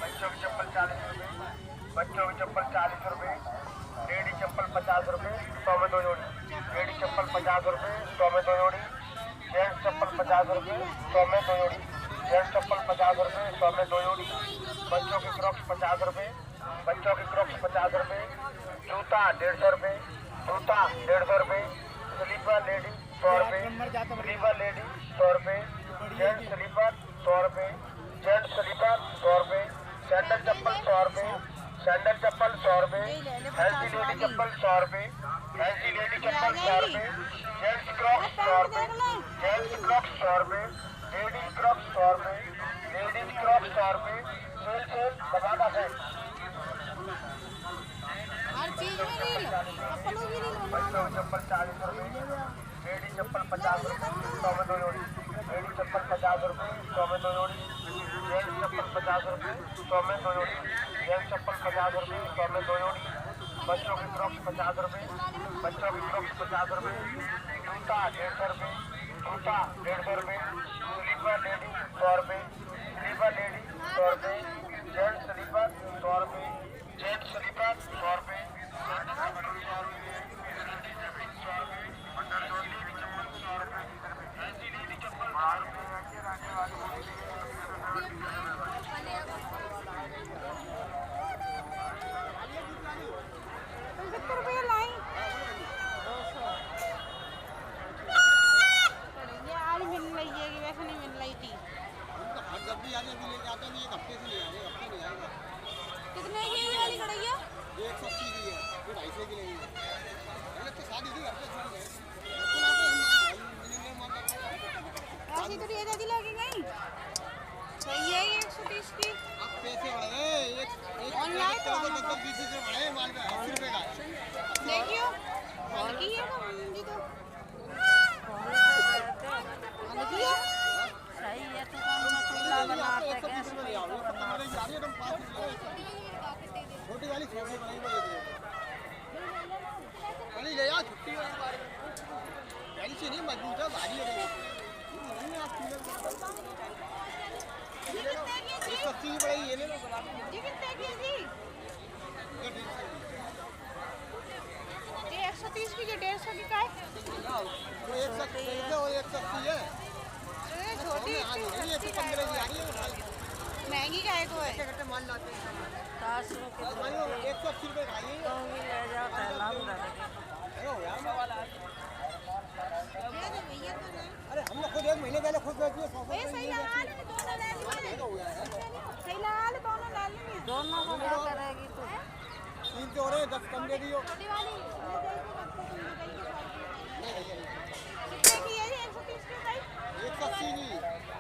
बच्चों की चप्पल 40 रुपये बच्चों की चप्पल 40 रुपये लेडी चप्पल 50 रुपये 100 में 2 जोड़ी लेडी चप्पल 50 रुपये 100 में 2 जोड़ी जेंट्स चप्पल 50 रुपये 100 में 2 जोड़ी जेंट्स चप्पल 50 रुपये 100 में 2 जोड़ी बच्चों की क्रॉक्स 50 रुपये बच्चों की क्रॉक्स 50 रुपये जूता 150 रुपये जूता 150 रुपये स्लीपर लेडी 100 रुपये स्लीपर लेडी 100 रुपये जेंट्स स्लीपर 100 रुपये जेंट्स स्लीपर 100 रुपये सैंडल चप्पल 100 रुपये सैंडल चप्पल 100 रुपये फैंसी लेडी चप्पल 100 रुपये फैंसी लेडी चप्पल 100 रुपये जेंट्स क्रॉक्स 100 रुपये जेंट्स क्रॉक्स 100 रुपये लेडीज क्रॉक्स 100 रुपये लेडीज क्रॉक्स 100 रुपये दबाता है। हर चीज में रील चप्पलों की रील बनवा लो। चप्पल 40 रुपए, लेडी चप्पल 50 रुपए, 100 में 2 जोड़ी। लेडी चप्पल 50 रुपए, 100 में 2 जोड़ी। जेंट्स चप्पल 50 रुपए, 100 में 2 जोड़ी। जेंट्स चप्पल 50 रुपए, 100 में 2 जोड़ी। बच्चों की क्रॉक्स 50 रुपए, बच्चों की क्रॉक्स 50 रुपए। जूता 150 रुपए, जूता 150 रुपए। स्लीपर लेडी 100 रुपए, स्लीपर लेडी 100 रुपए। जेंट्स स्लीपर 100 रुपए, जेंट्स स्लीपर 100 रुपए। ₹75 लाई आज मिल रही है कि वैसे नहीं मिल रही थी। जब भी आने भी लेके आते हैं, एक हफ्ते से नहीं आ रहे, हफ्ते नहीं आएगा। कितने की ये वाली कढ़ैया? 180 की है, फिर 250 की लेंगे। अरे तो शादी थी, घर पे छोड़ गए। ऐसी तो ये दादी लगी गई। सही है ये 130 की। अब पैसे बढ़ गए, एक ऑनलाइन तो 20 रुपए बढ़े, माल का 80 रुपए का है। देखियो हल्की है ना मुंडी तो हल्की है। सही है तो कौन सा चूल्हा बनाते हैं गैस पे छोटी वाली 100 रुपए बड़ी वाली ले जाओ, छुट्टी वाली बारी पहली से नहीं मजबूत है, भारी है। ये 180 बड़ी ये ले लो। ये कितने की थी? ये 130 की, जो 150 की का है। वो 130 है और 180 है। ये छोटी ये 115 की आ रही है। महंगी का है को है। कट्टे माल लाते हैं। 10 रुपये 180 रुपए का ये तो भी ले जाता है लाभ अरे हम लोग खुद 1 महीने पहले खुद बेच दिए। सही लगा ले, दोनों ले लिए। सही लगा ले, दोनों ले लिए। दोनों को क्या करेगी तू? 3 तो हो रहे, 10 कम दे दियो। छोटी वाली कितने की है? 130 की बताई। 180 की।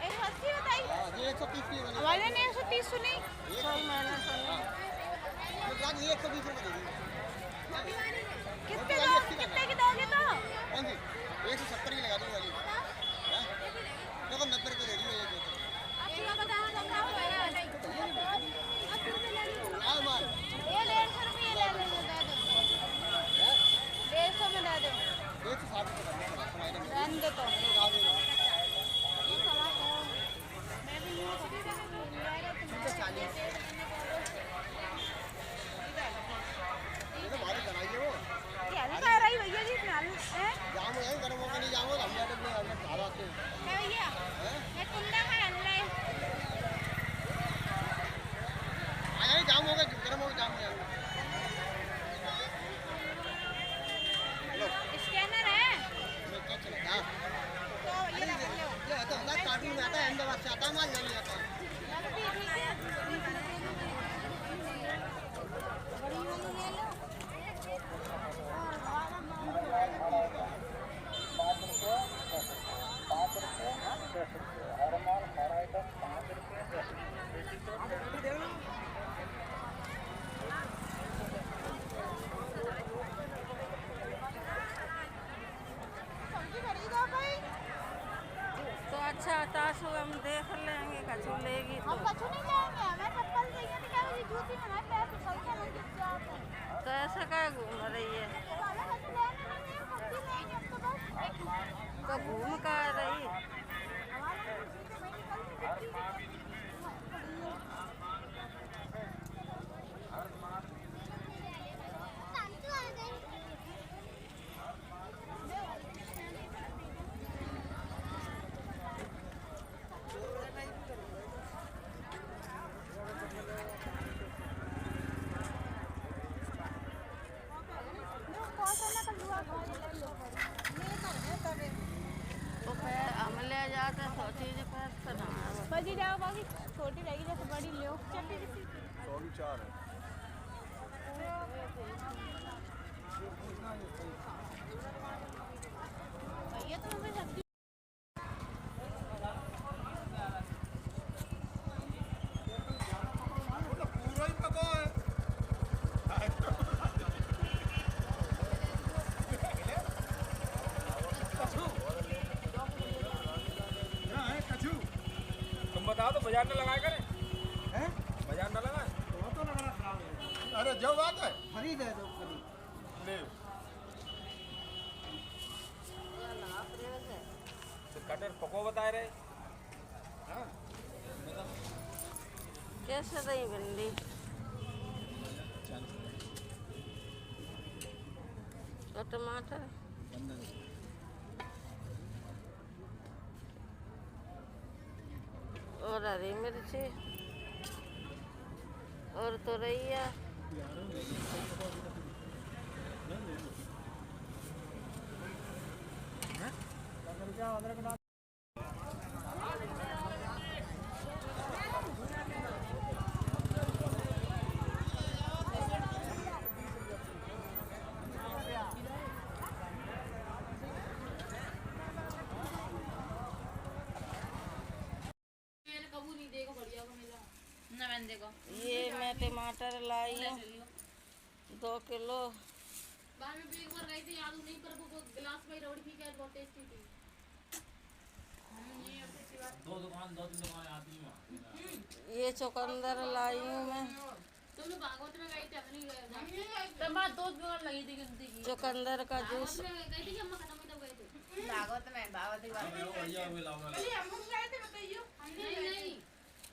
180 बताई। हाँ, ये 130 की है। हमारे ने 130 सुनी। सही मैंने सुनी। ये 120 रुपए दे दी। कितने की दोगे तो? कौन सी? 170 की लगा दो वाली। देखो 90 रुपए दे दी है ये। अच्छा बताओ समझाओ। हाँ माल। ये 150 रुपये ले ले दो, दे दो। 150 में दे दो। 160 रुपए रहने दो तो। लगा दो। ये सवा को मैं भी यूं कर ये तो भारी बनाइए वो। ये अभी कह रही भैया जी फिलहाल हैं? जाम हो जाएंगे, गर्म होकर नहीं जाम होगा। हम जाते हैं घर आते हैं। है भैया ये कुंडा का हल्ला है। आ जाए, जाम होगा, गर्म होगा, जाम हो जाएगा। स्कैनर है मैं क्या चलेगा? तो ये रख लो। ये तो अंदर कार्टून में आता है, अहमदाबाद से आता है माल, नहीं आता है। नकदी ठीक है। बड़ी वाली ले लो। सब्जी खरीदो भाई। तो अच्छा ताशु हम देख लेंगे, कछु लेगी हम तो। कछु नहीं लेंगे, हमें चप्पल चाहिए तो क्या होगी, जूती में हमारे पैर फिसलते हैं, हम गिर जाते हैं। तो ऐसा क्या घूम रही है? तो हमें कछु लेना नहीं है, सब्जी लेंगे हम तो बस। तो घूम का रही? हमारे कुर्सी पे भाई निकलती दिखती है। तो पैर हम ले जाते हैं, सोची जी पैर तो ना बजी जाओ, बाकी छोटी रहेगी जैसे बड़ी लो। भैया तो हमें सब्जी लगा तो बाजार न लगाए करें हैं बाजार न लगाए वो तो लगना खराब है अरे जो बात है खरीद है तो खरीद ले तो कटर पको बताए रहे कैसे रही भिंडी और टमाटर और हरी मिर्ची और तुरैया ना मैंने देखो ये मैं टमाटर लाई हूँ 2 किलो बाहर में भी एक बार गई थी याद नहीं पर वो गिलास में रोड की क्या बहुत टेस्टी थी दो तीन दुकानें आती हैं वहाँ। ये चुकंदर लाई हूँ मैं तुम लोग भागवत में गई थी अपनी तब बात 2 दुकान लगी थी गिनती की चुकंदर का जूस में गई थी कि अम्मा खत्म हुई तब गए थे भागवत में भागवत की बात नहीं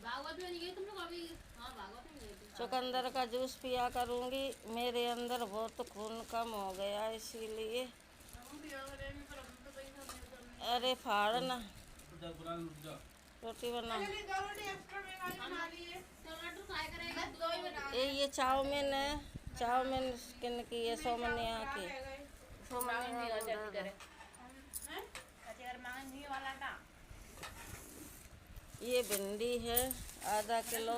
भागवत में नहीं गए तुम लोग अभी हाँ भागवत में गए थे चुकंदर का जूस पिया करूँगी मेरे अंदर बहुत खून कम हो गया इसीलिए अरे फाड़ ना रोटी बना टमाटर फ्राई करेगा दो ही बना ये चाउमीन है चाउमीन किन की है सोमनिया की सोमनिया की दे दो। ये भिंडी है आधा किलो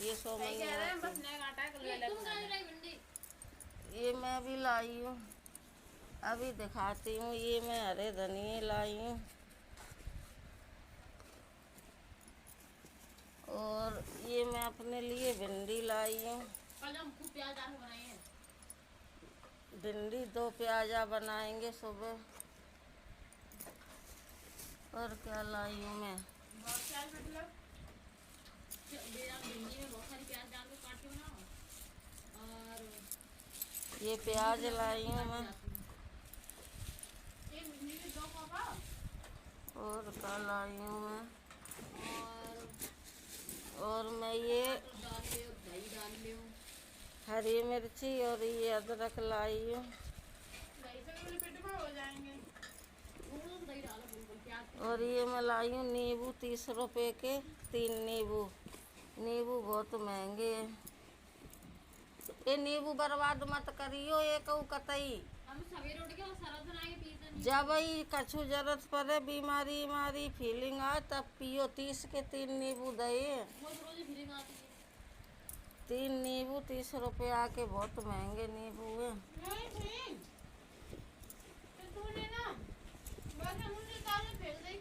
ये सोमनिया की तुम कहाँ लाई भिंडी ये मैं भी लाई हूँ अभी दिखाती हूँ ये मैं हरे धनिए लाई हूँ और ये मैं अपने लिए भिंडी लाई हूँ कल हम खूब प्याज डाल के बनाए हैं भिंडी 2 प्याजा बनाएंगे सुबह और क्या लाई हूँ मैं भिंडी में बहुत सारी प्याज डाल के काट के बनाओ और ये प्याज लाई हूँ मैं ये भिंडी के 2 पापा और क्या लाई हूँ मैं और और मैं ये डाल ले और दही डाल ले हरी मिर्ची और ये अदरक लाई हूँ दही से मेरे पेट में हो जाएंगे दही डालो बिल्कुल प्याज और ये मैं लाई हूँ नींबू 30 रुपए के 3 नींबू नींबू बहुत महंगे हैं ये नींबू बर्बाद मत करियो एक कतई हम सवेरे उठ के और सरद बनाएंगे पीते नहीं जब ही कछु जरूरत पड़े बीमारी मारी फीलिंग आए तब पियो 30 के 3 नींबू दे रोज रोज फीलिंग आती है 3 नींबू 30 रुपए आके बहुत महंगे नींबू है नहीं तो तूने ना बस मुझे दाल फेंक दी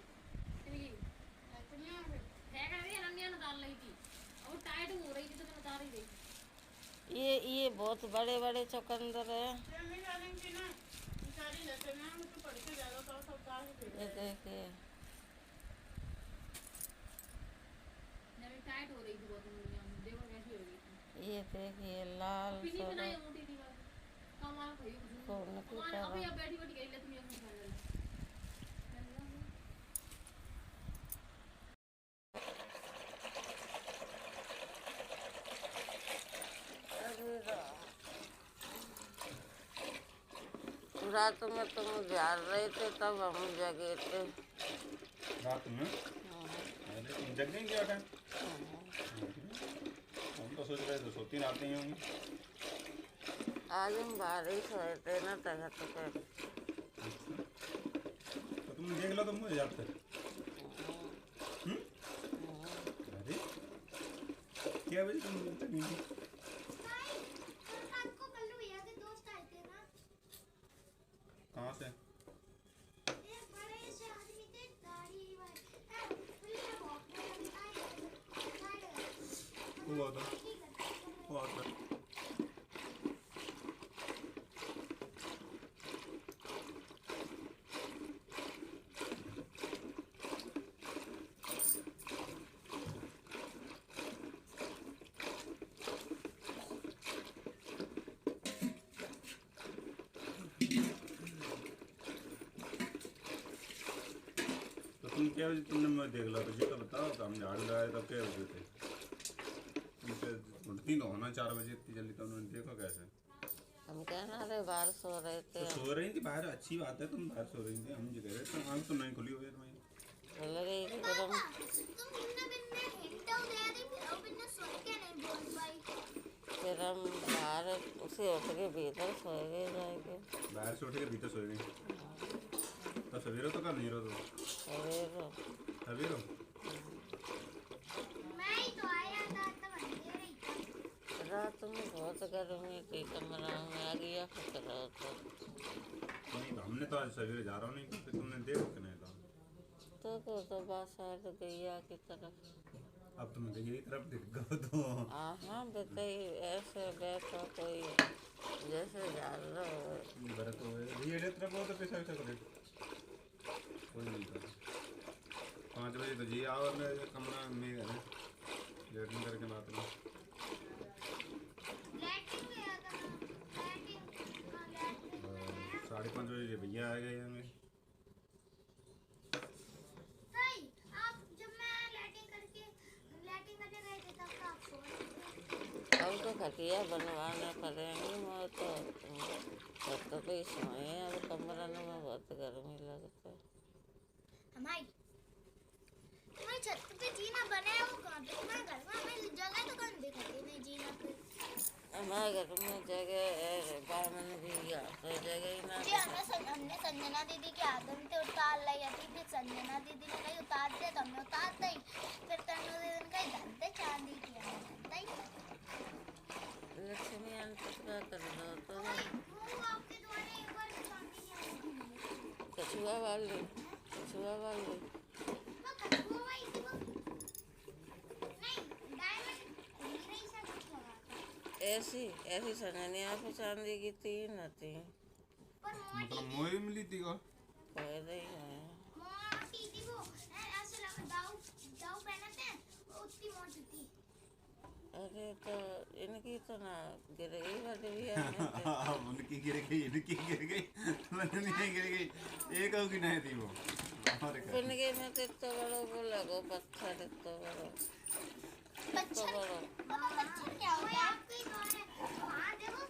फेंक रही रंगिया ने डाल रही थी और टाइट हो रही थी तो मैं बता रही थी ये बहुत बड़े बड़े चुकंदर है ये देखिए टाइट हो रही थी बहुत मुर्गियां देखो कैसी हो गई थी ये देखिए लाल पीली सोना बनाई मोटी थी कमाल भाई खून की कमाल अभी तरह अब बैठी बैठी गई ले तुम ये खा ले अरे रात में तुम जाग रहे थे तब हम जगे थे रात में अरे तुम जग गई क्या टाइम हम तो सोच रहे थे सोती आते ही होंगी आज हम बारिश हुए थे ना तगत पे तो तुम देख लो तो मुझे याद कर अरे क्या बजे तुम तक नहीं थी? रात को कल्लू भैया के दोस्त आए थे ना कहाँ से एक बड़े से आदमी थे दाढ़ी वाले पुलिस बहुत हुआ था हुआ था तो तुम क्या बजे तुमने मैं देख ला तो जी तो बताओ तो हम झाड़ू लगाए तब क्या बजे थे तुमसे उठती तो होना 4 बजे इतनी जल्दी तो उन्होंने देखो कैसे हम कहना रहे बाहर सो रहे थे। तो सो रही थी बाहर अच्छी बात है तुम बाहर सो रही थी हम जो कह रहे थे आँख तो नहीं खुली हुई है बोल रही कि गरम फिर हम बाहर उसे उठ के भीतर सोए जाएंगे। बाहर से उठ के भीतर सोए गई तो सवेरे तो कर नहीं रहो तो सवेरे सवेरे रात में बहुत गर्मी थी कमरा में आ गया फिर तो नहीं हमने तो आज सवेरे जा रहा हूँ नहीं क्योंकि तुमने देखो कि नहीं था तो बासार गैया की तरफ अब तुम गैया की तरफ दिख गए तो हाँ बताइए ऐसे बैठो कोई जैसे जा रहा हो बरत हो गई ये तरफ बहुत पैसा वैसा करे कोई नहीं था 5 बजे तो जी आओ और कमरा में है लेटरिन करके बात में 5:30 बजे भैया आ गए हमें अब तो खटिया बनवाना पड़ेंगे मैं तो छत पे सोए अब कमरा में बहुत गर्मी लगता है। हमारी तुम्हारी छत पे जीना बना है वो कहाँ पे तुम्हारे घर में हमें जगह तो कहाँ दिखाती नहीं जीना पे हमारे घर में जगह बामन भी तो जगह ही ना जी हमने संजना दीदी की आदम से उतार लाई थी फिर संजना दीदी ने कही उतार दे तो हमने उतार दी फिर तनु दीदी ने कही धरते चांदी की लक्ष्मी आंटी का कर दो तो आपके द्वारा एक बार चांदी कछुआ वाली ऐसी संगनिया पे चांदी की 3 थी मतलब मोई मिली थी को कोई नहीं है मोटी थी वो ऐसे लगा दाऊ पहनते हैं वो उतनी मोटी थी। अरे तो इनकी तो ना गिर गई वाली भी है उनकी गिर गई इनकी गिर गई मैंने नहीं गिर गई एक और की नहीं थी वो इनके में तो बड़ो वो लगो पत्थर तो बड़ो पत्थर क्या होता है आपको ही कौन है वहां देखो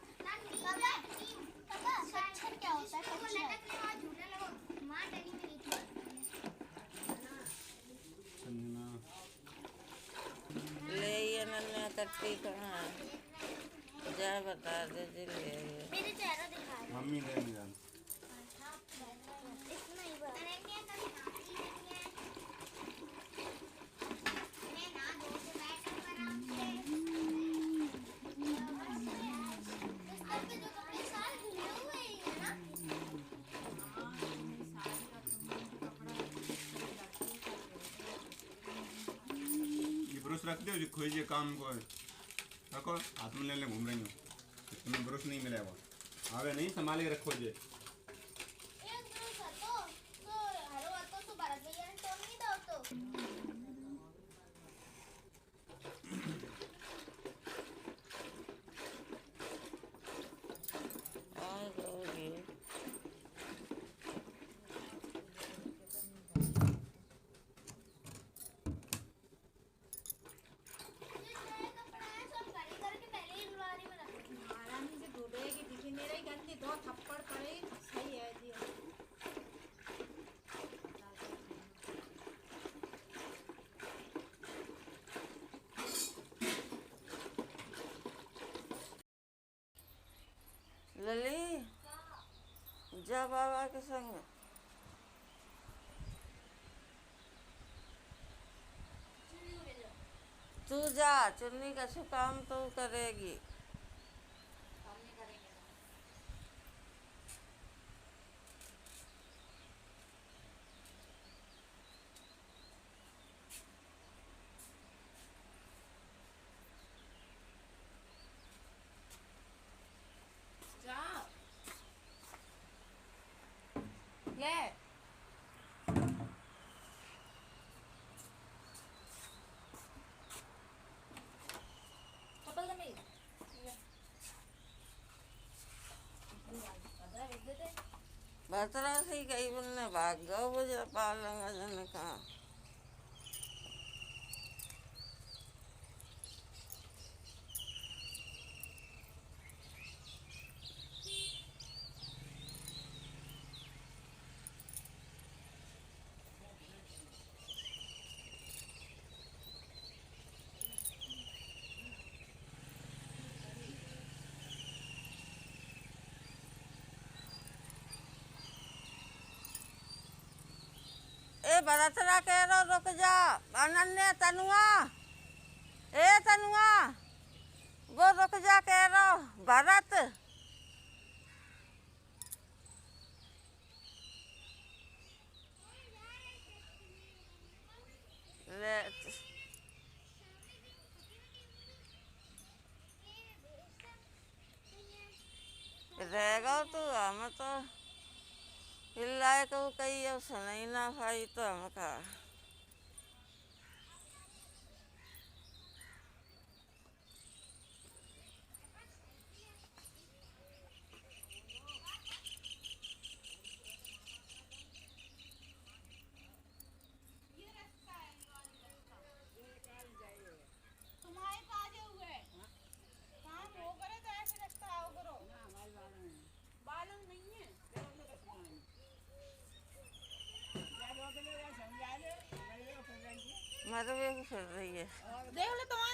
पत्थर क्या होता है पत्थर लटकने वाला झूला लगो मां डरी में गई थी ले ये नन्ना कट्टी कहाँ जा बता दे जी ले मेरे चेहरा दिखा रहा मम्मी ले नहीं जान इतना ही बस अनन्या का भी नाम ही नहीं है मैं ना दो से बैठ कर आराम से इस तरह के जो कपड़े सारे धुले हुए हैं ना ये ब्रश रख दो जो खोजिए काम को रखो हाथ में ले घूम रही हूँ तुम्हें ब्रश नहीं मिला वो आगे नहीं संभाल के रखो जे एक ब्रश तो हरो आता तो बारह गया तो नहीं दो तो आ जाओगी थप्पड़ पड़े सही है जी लली जा बाबा के संग तू जा चुन्नी का सु काम तो करेगी ले चप्पल दे मेरी ले 15 भेज देते खतरा से कई बनने भाग गए वो जब पालेंगे जन कहाँ ए भरतरा कह रहा रुक जा अनन्या तनुआ ए तनुआ वो रुक जा कह रहा भरत ले रहेगा तो हम तो हिलाए को कही अब सुनाई ना पाई तो हम कहा तुम्हारे काजे हुए काम हो करे तो ऐसे रखता आओ करो बालों नहीं है मर भी फिर रही है देख लो तुम्हें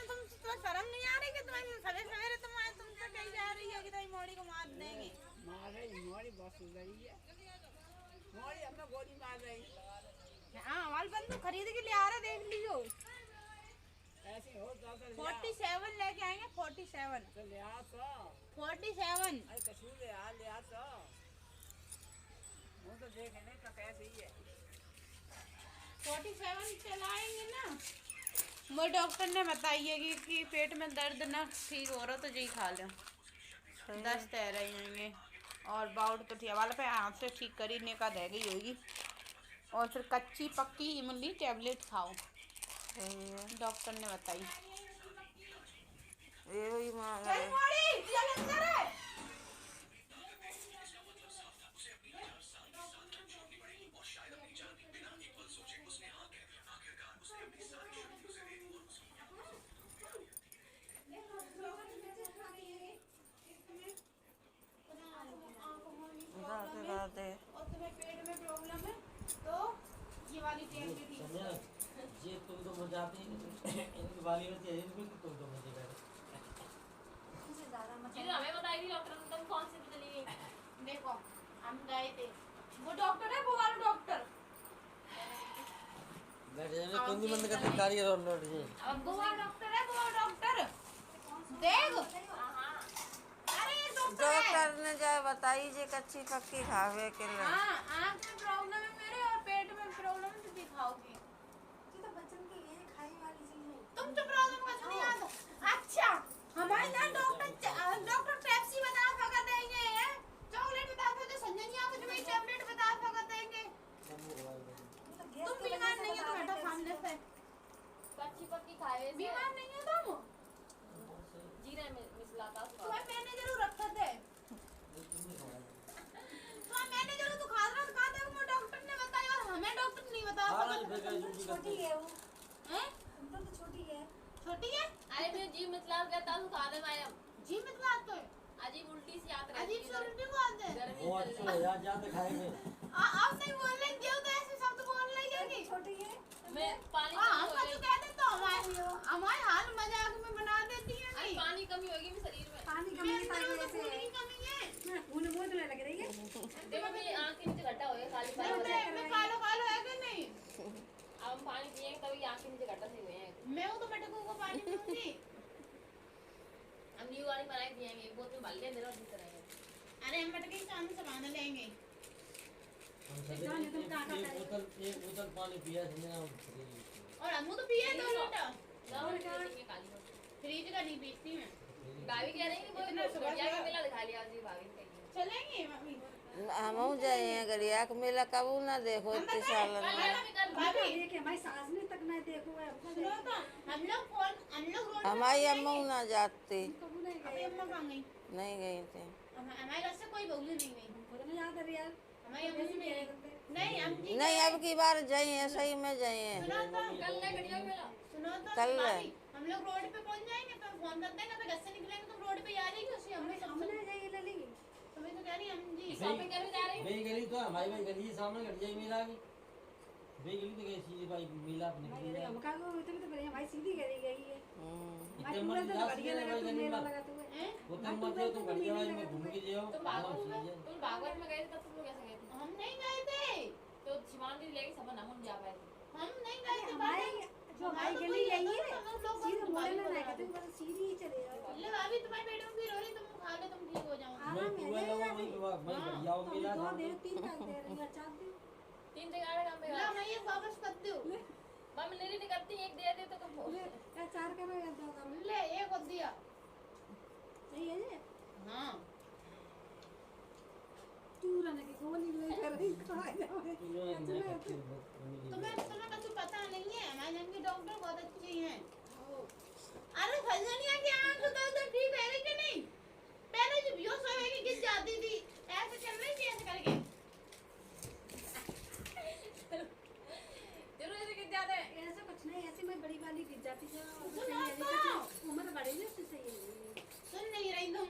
शर्म नहीं आ रही कि तुम्हें सवेरे सवेरे तुमसे कही जा रही है कि तुम्हारी मोड़ी को मार देंगे मारे मोड़ी बहुत सुंदर है मोड़ी अपना गोली मार रही हाँ हमारे बंदूक खरीद के ले आ रहे देख लियो ऐसे हो तो 47 लेके आएंगे 47 तो ले आ तो 47 अरे कसूर ले आ तो वो तो देख नहीं तो कैसे ही है 47 चलाएंगे ना वो डॉक्टर ने बताई है कि पेट में दर्द ना ठीक हो रहा तो जी खा लो 10 तह रही होंगे और बाउट तो ठीक वाला पे हाथ से ठीक करने का रह गई होगी और फिर कच्ची पक्की इमली टैबलेट खाओ डॉक्टर ने बताई ये वही मांग राधे और तुम्हें पेट में प्रॉब्लम है तो ये वाली टैबलेट समझा ये तुम तो मजाते हैं इनकी वाली होती है इनकी तुम तो मजे कर जी हमें बताई थी डॉक्टर ने तुम कौन सी चली गई देखो हम गए थे वो डॉक्टर है वो वाला डॉक्टर बैठ जाने कुंडी बंद कर दे कार्य रोड रोड जी अब वो वाला डॉक्टर है वो वाला डॉक्टर देख अरे ये डॉक्टर है डॉक्टर ने जाए बताई जे कच्ची पक्की खावे के लिए हाँ आँख में प्रॉब्लम है मेरे और पेट में प्रॉब्लम है तो दिखाओगी ये तो बच्चन के लिए खाई वाली चीज है तुम तो प्रॉब्लम का सुनी आ अच्छा हमारे यहाँ डॉक्टर पेप्सी बता फगा देंगे चॉकलेट बता फगा संजनिया कुछ भी टैबलेट बता फगा देंगे तुम बीमार नहीं हो तो हटो सामने से कच्ची पक्की खाए बीमार नहीं हो तुम जीरा में मिलाता तुम्हें मैंने जरूर रखा थे तुम्हें मैंने जरूर तू खा रहा था देखो मैं डॉक्टर ने बताया और हमें डॉक्टर नहीं बता छोटी छोटी है वो हैं तो छोटी है छोटी है अरे मैं जी मतलब कहता हूं खाने में आया जी मतलब तो अजीब उल्टी सी आत रहती अजीब है सी उल्टी को आते हैं गर्मी वो चल अच्छा यार ज्यादा खाएंगे आप नहीं बोल रहे जो तो ऐसे शब्द बोल रहे हो कि छोटी है मैं पानी हम कमी कुछ होगी कहते तो हमारे हाल मजाक में बना देती है अरे पानी कमी होगी मेरे शरीर में पानी कम नहीं पानी तो जैसे खून की कमी है खून बोझने लग रही है देखो मेरी आंख के नीचे घटा हो गया खाली पानी मैं कालो कालो है कि नहीं अब हम पानी पिएंगे तभी आंख के नीचे घटा से हुए हैं मैं तो मटकों को पानी पीऊंगी हम न्यू वाली बनाए पिएंगे एक बोतल भर ले मेरा दूसरा है अरे हम मटके के सामने से बांध लेंगे हम सभी एक बोतल पानी पिया समझा और हम तो पिए 2 लीटर ना और पिएंगे काली बोतल फ्रिज का नहीं पीती मैं भाभी कह रही है वो इतना सुबह बढ़िया का मेला दिखा लिया जी भाभी ने कही चलेंगे मम्मी हम जाए गड़िया के मेला कबू ना देखो इतने साल में भाभी देखिए हमारी सास ने तक नहीं देखो है सुनो तो हम लोग रोड हमारी अम्मा ना जाती कबू नहीं अभी अम्मा कहाँ गई नहीं गई थी हमारे घर से कोई बहू नहीं गई हमको तो नहीं याद है यार मैं नहीं हम जी नहीं अब की बार जाइए सही में जाइए। सुनो तो कल नहीं कटिया मेला। सुनो तो कल भाभी, हम लोग रोड पे पहुंच जाएंगे तो फोन कर देंगे, फिर घर से निकलेंगे तो रोड पे ही आ जाएगी उसी हम सामने जाइए लली तुम्हें तो कह रही हम जी शॉपिंग करने जा रही है। भाई गली तो हमारी भाई गली सामने घट जाए मेला की भाई गली तो कैसी भाई मेला अपने भाई अरे हम का को इतने तो बढ़िया भाई सीधी करी गई है भाई इतने पूरा मत तो जा बढ़िया लगा तो मेला लगा तो हैं वो तुम मत जाओ तुम बढ़िया भाई में घूम के जाओ तुम भागवत में गए थे तब तुम लोग कैसे गए थे? हम नहीं गए थे तो शिवान दीदी लेके सब हम जा पाए थे। हम नहीं गए थे हमारे जो हमारी गली यही है सीधे मोड़े में ना कहते बस सीधी ही चले जाओ ले भाभी तुम्हारे पेट में पीड़ हो रही, तुम खा लो तुम ठीक हो जाओ। मैं पूरा लगा भाई बढ़िया हो मेला दो दे तीन का दे रही है चार दे 3 जगह काम पे ला मैं ये वापस कर दूं मम्मी मेरी नहीं करती, एक दे दे तो तुम ले या चार का मैं दो का ले एक और दिया। सही है ये हाँ तू रहने की गोली ले कर रही खा जाओ तुम्हें कुछ पता नहीं है, हमारे यहाँ की डॉक्टर बहुत अच्छी हैं। अरे फलजनिया की आंख तो ठीक है कि नहीं? पहले जो बेहोश हो गई गिर जाती थी, ऐसे चल रही थी ऐसे करके। तेरे ऐसे किस जाते हैं? ऐसा कुछ नहीं ऐसे मैं बड़ी वाली गिर जाती है सुनो तो। उम्र बढ़ी है उससे सही है सुन नहीं रही तुम।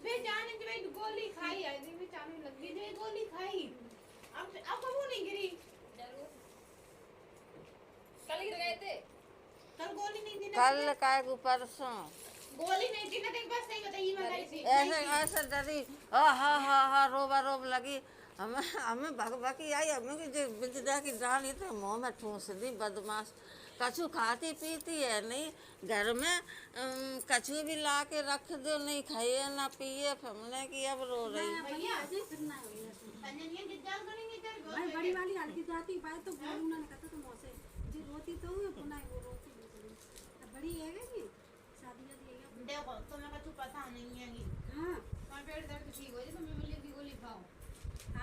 फिर जाने की भाई गोली खाई आई थी, फिर चालू लग गई जो गोली खाई। अब वो नहीं गिरी। जरूर। कल गिर गए थे। कल गोली नहीं थी ना। कल काय को परसों गोली नहीं थी ना, देख बस नहीं बताइए मैं गई थी। ऐसे ऐसे डरी हा रोबा रोब लगी हमें हमें भगभकी आई हमें कि जो बिजदा की डाली तो मुँह में ठूस दी बदमाश। कछु खाती पीती है नहीं घर में कछु भी ला के रख दो नहीं खाइए ना पिए हमने की अब रो रही भैया अजय फिरना है संजनिया जिद्दाल करेंगे तेरे को। भाई बड़ी वाली हल्की जाती पाए तो बोलूं ना कहता तो मौसे जी रोती तो हुई पुना वो रोती दूसरी बड़ी है कि शादी वादी है देखो तुम्हें कुछ पता नहीं है कि हां तुम्हारा पेट दर्द ठीक हो जाए तो मैं मिली की गोली खाओ।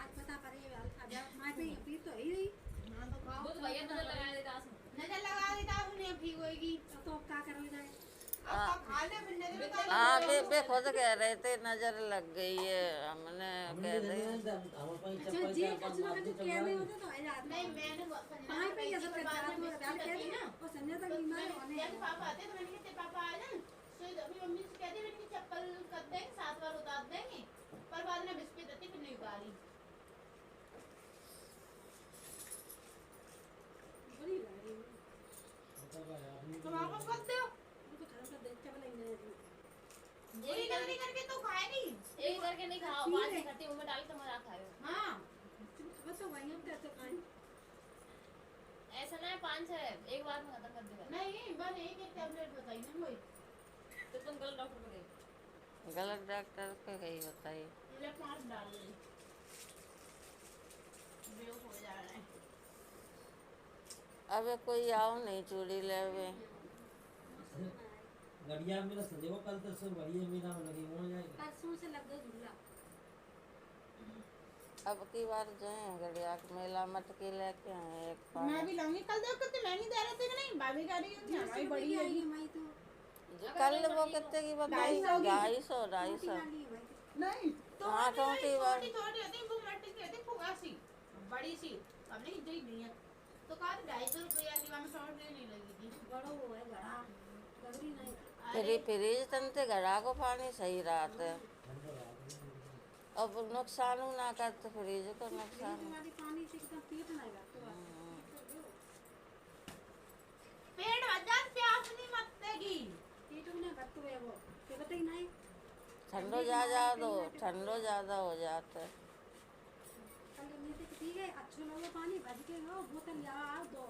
आज पता पड़े अब मां पे पी तो ही रही हाँ तो खाओ। वो तो भैया नजर लगा देता आसमान। नजर लगा देता हूँ नहीं ठीक होएगी। तो क्या करने जाए अब खा ले फिर नजर लगा हाँ बे खुद कह रहे थे नजर लग गई है हमने कह दी अच्छा जी कुछ ना कुछ कहने होते तो है याद नहीं मैंने मां पे ये सब करता तो डाल के दी ना और संजय तक बीमार होने जब पापा आते तो मैंने कहा तेरे पापा आ जाए तो अभी मम्मी से कहती मैंने चप्पल कर देंगे 7 बार उतार देंगे पर बाद में बिस्किट देती फिर नहीं उतारी। बड़ी लग रही है तुम आपको कर दो उनको खराब कर दे चावल इंग्लिश गोली जल्दी करके तो खाएगी। एक करके नहीं खाओ, 5 इकट्ठे मुंह में डाल के मजाक खाए। हाँ बस तो वहीं हम कहते खाएं ऐसा ना है 5 है, एक बार में खत्म कर देगा। नहीं बस एक टैबलेट बताइए ना कोई। तो तुम गलत डॉक्टर को गए। गलत डॉक्टर पे गई बताइए मुझे 5 डाल दे बेहोश हो जा रहा है। अब कोई आओ नहीं चूड़ी ले वे गड़िया मेरा संदेहो कल तक से बढ़िया मेला में लगी हो जाएगा परसों से लग गई झूला अब की बार जाए गड़िया के मेला मटकी लेके आए एक पाव मैं भी लाऊंगी कल। देखो कितने महंगी दे रहे थे कि नहीं? भाभी कह रही है हमारी बड़ी है आई मैं तो कल वो कितने की बताई 250 नहीं तो हाँ, छोटी वाली। छोटी छोटी होती है वो मट्टी की होती है फुगासी बड़ी सी हमने इतनी नहीं है तो कहा 250 रुपया की वहाँ शॉर्ट नहीं लगी थी। बड़ो वो है घड़ा गगरी नहीं फ्रिज तनते घड़ा को पानी सही रात है अब नुकसान ना करते फ्रिज को नुकसान तुम्हारी पानी से एकदम पेट नहीं लगता पेट हजार प्यास नहीं मत देगी। पेट में भरते हुए वो के बताई नहीं ठंडो ज्यादा हो जाता है कल में से ठीक है अच्छा लोग पानी भर के लो बोतल यार दो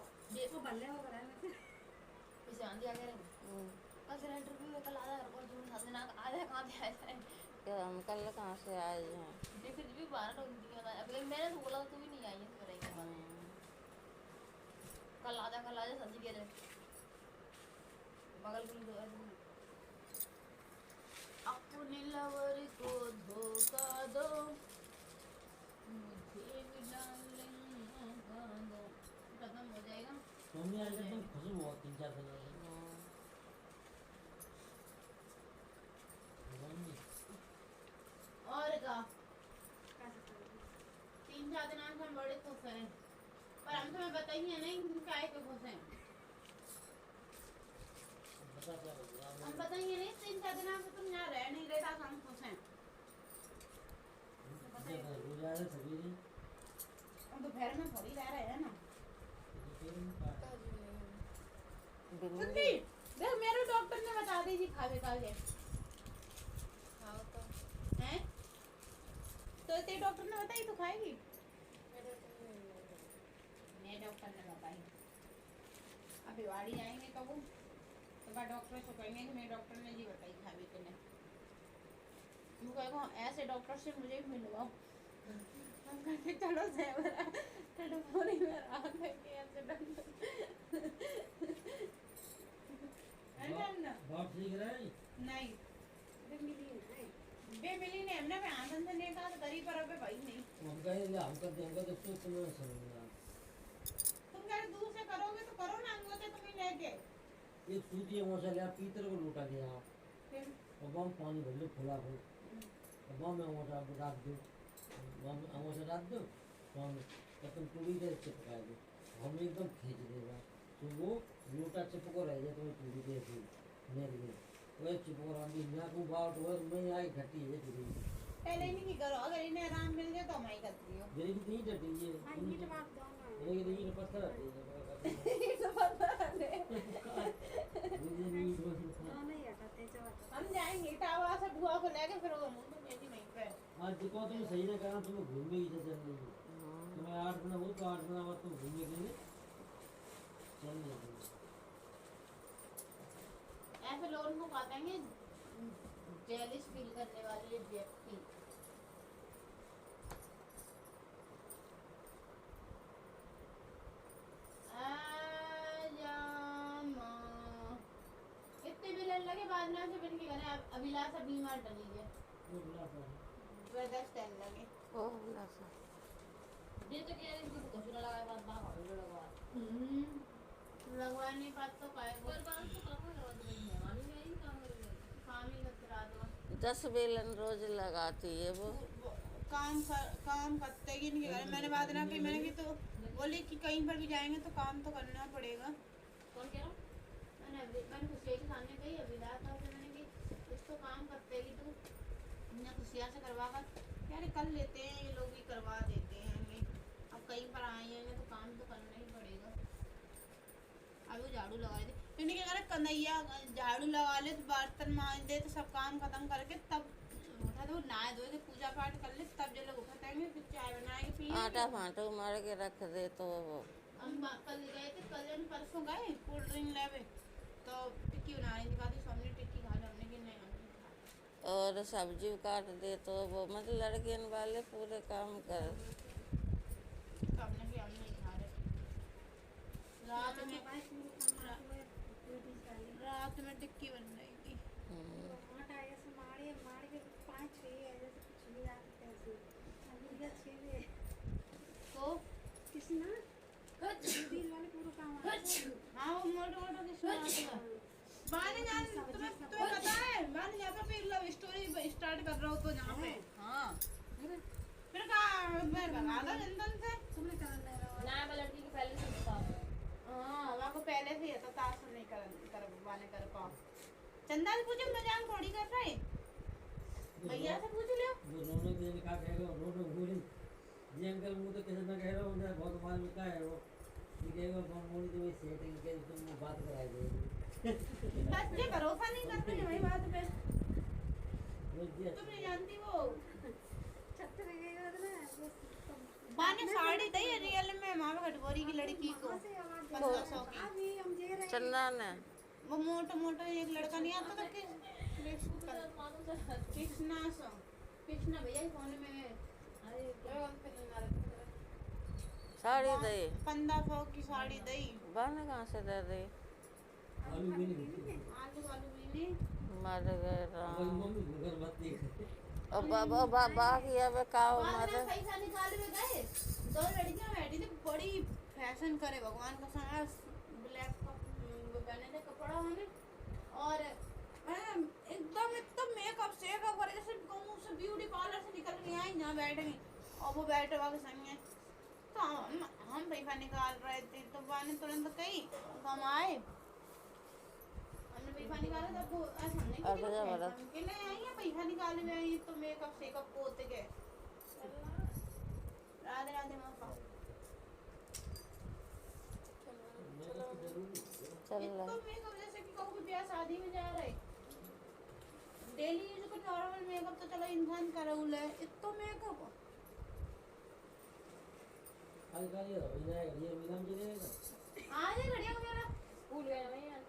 वो भले हो रहा है इसे आंधी आ गए कल सिलेंडर भी कल आधा और जून साथ में आधा कहाँ पे आया है। कि हम कल कहाँ से आए हैं ये फिर भी 12 लोग दिए ना। अब मैंने तो बोला तू भी नहीं आई है करेंगे कल आजा सब्जी के जाए बगल के लिए अपने लवर को धोखा दो मुझे भी डार्लिंग धोखा दो। खत्म हो जाएगा। मम्मी आज तुम खुश हो 3-4 दिन और का 3 बाद नाम हम बड़े खुश हैं, पर हम तुम्हें बताइए नहीं क्या के खुश हैं। हम बताइए नहीं 3-4 दिन से तुम यहाँ रह नहीं रहता, हम खुश हैं। हम दोपहर में थोड़ी रह रहे हैं ना। सुनती देख मेरे डॉक्टर ने बता दी जी खावे काले हैं, तो तेरे डॉक्टर ने बताई तो खाएगी। मेरे डॉक्टर ने बताई अभी वाड़ी जाएंगे तो वो तो डॉक्टर से कहेंगे कि मेरे डॉक्टर ने जी बताई खावे के ने। वो कहेगा ऐसे डॉक्टर से मुझे भी मिलवाओ। हम कहते चलो सेवरा पूरी में आराम है कि ऐसे डॉक्टर बाप ठीक रहे नहीं बेमिली ने हमने पे आंदन से नहीं कहा तो करी पर अबे भाई नहीं हम कहेंगे हम कर देंगे तो क्यों तुम्हें समझना। तुम कह दूर से करोगे तो करो ना, अंगों से तुम ही लेके एक सूती है मौसा लिया पीतर को लूटा गया फिर अब हम पानी भर लो खुला हो अब हम मौसा डाल दो हम मौसा डाल दो तो हम तुम पूरी तरह चिपका दो हम एकदम खींच देगा तो वो लूटा चिपको रह जाए तो पूरी तरह से मेरे लिए वो चिपको रहा भी ना को बात हो मैं यहाँ घटी है पूरी पहले नहीं की करो, अगर इन्हें आराम मिल जाए तो हमारी करती हो। मेरी नहीं डटी है ये तो बात दोनों ये नहीं पत्थर है तो पता है मुझे नहीं दोनों ही हटाते चलो हम जाएंगे टावा से बुआ को लेके फिर वो मुंह में भी नहीं पे आज देखो तुम सही ना कहा तुम्हें घूमने की जगह नहीं है तुम्हें 8 दिन हो तो 8 दिन बाद तुम घूमने के लिए चल जाओगे। ऐसे लोगों को कहते हैं जेलिस फील करने वाले व्यक्ति। इतने मिलन लगे बाद में से बन के घरे अभिलाषा बीमार डली है वेदर स्टैंड लगे ओ लासा ये तो कह रही थी कुछ ना लगाए बात बाहर हो लगवा लगवा नहीं पात तो पाए पर बात तो काम लगा दो मेहमान ही आई काम ही करा दो 10 बेलन रोज लगाती है वो। काम करते ही नहीं घर। मैंने बात ना की मैंने की तो बोली कि कहीं पर भी जाएंगे तो काम तो करना पड़ेगा। कौन कह रहा मैंने खुशिया के सामने कही अभिलाष था मैंने कि कुछ तो काम करते ही तो मैं खुशिया से करवा कर यार कर लेते हैं ये लोग भी करवा देते हैं ये अब कहीं पर आए हैं तो काम तो करना ही पड़ेगा। अब वो झाड़ू लगा दे मैंने क्या करा कन्हैया झाड़ू लगा ले तो बर्तन मांज दे तो सब काम खत्म करके तब उठा तो नहाए धोए के पूजा पाठ कर ले तब जो लोग उठाएंगे फिर चाय बनाएंगे पिएंगे। आटा फाटो मार के रख दे तो वो हम कल गए थे कल परसों गए कोल्ड ड्रिंक लेवे तो टिक्की बनाने की बात सामने टिक्की खा हमने कि नहीं हमने खा और सब्जी काट दे तो वो मतलब लड़के वाले पूरे काम कर हमने भी हम नहीं खा रहे रात में टिक्की बन जाएगी। आटा ऐसे मार के 5-6 ऐसे कुछ भी आ कैसे अभी क्या 6 तो किसना दिन वाले पूरा काम हाँ वो मोटा किसने बाने जान तुम्हें पता है बाने यहाँ पे फिर लव स्टोरी स्टार्ट कर रहा हूँ तो जहाँ पे हाँ फिर कहा मैं भगा दो जंतन से तुमने करना है ना मैं लड़की के पहले से बता हाँ वहाँ को पहले से तो ताश नहीं करवाने कर पाओ। चंदा से पूछो मजाक थोड़ी कर रहे भैया से पूछ लियो वो रोने के लिए क्या कहेगा रोने भूली जी अंकल मुझे तो किसी ने कह रहा हूँ मैं बहुत मालूम क्या है वो ये कहेगा कौन बोली तो वही सेटिंग के तुम बात कराई देगी बस ये भरोसा नहीं करते हैं वही बात पे बोल दिया तुम नहीं जानती वो छत में गई और ना बाने साड़ी दी है रियल में माँ घटबोरी की लड़की को 1500 की अभी हम दे रहे चंदा ने वो मोटा एक लड़का नहीं आता था कि कृष्णा भैया फोन में साड़ी दे 1500 की साड़ी दी बन कहाँ से दे दे आलू भी नहीं आलू भी नहीं मर गए राम मम्मी घर मत देख और बाबा की अब काओ मर पैसा निकाल में गए 2 लड़कियां बैठी थी बड़ी फैशन करे भगवान का साथ ब्लैक का पहने थे कपड़ा हमें और एकदम मेकअप से करे जैसे गाँव से ब्यूटी पार्लर से निकल के आई ना बैठ गई और वो बैठे वहाँ के संग तो हम पैसा निकाल रहे थे तो बाने तुरंत कही हम आए, हमने पैसा निकाला तब वो हमने अब जा बड़ा कि नहीं आई है पैसा निकाले में आई तो मेकअप शेकअप पोते गए। राधे राधे मापा चल तो रहा मेकअप जैसे कि कहूँ कि ब्याह शादी में जा रहे डेली यूज को नॉर्मल मेकअप तो चलो इंसान करे ले इतना मेकअप आज का ये मिलाम जी रहेगा आज है घड़िया का मेला स्कूल गए नहीं यार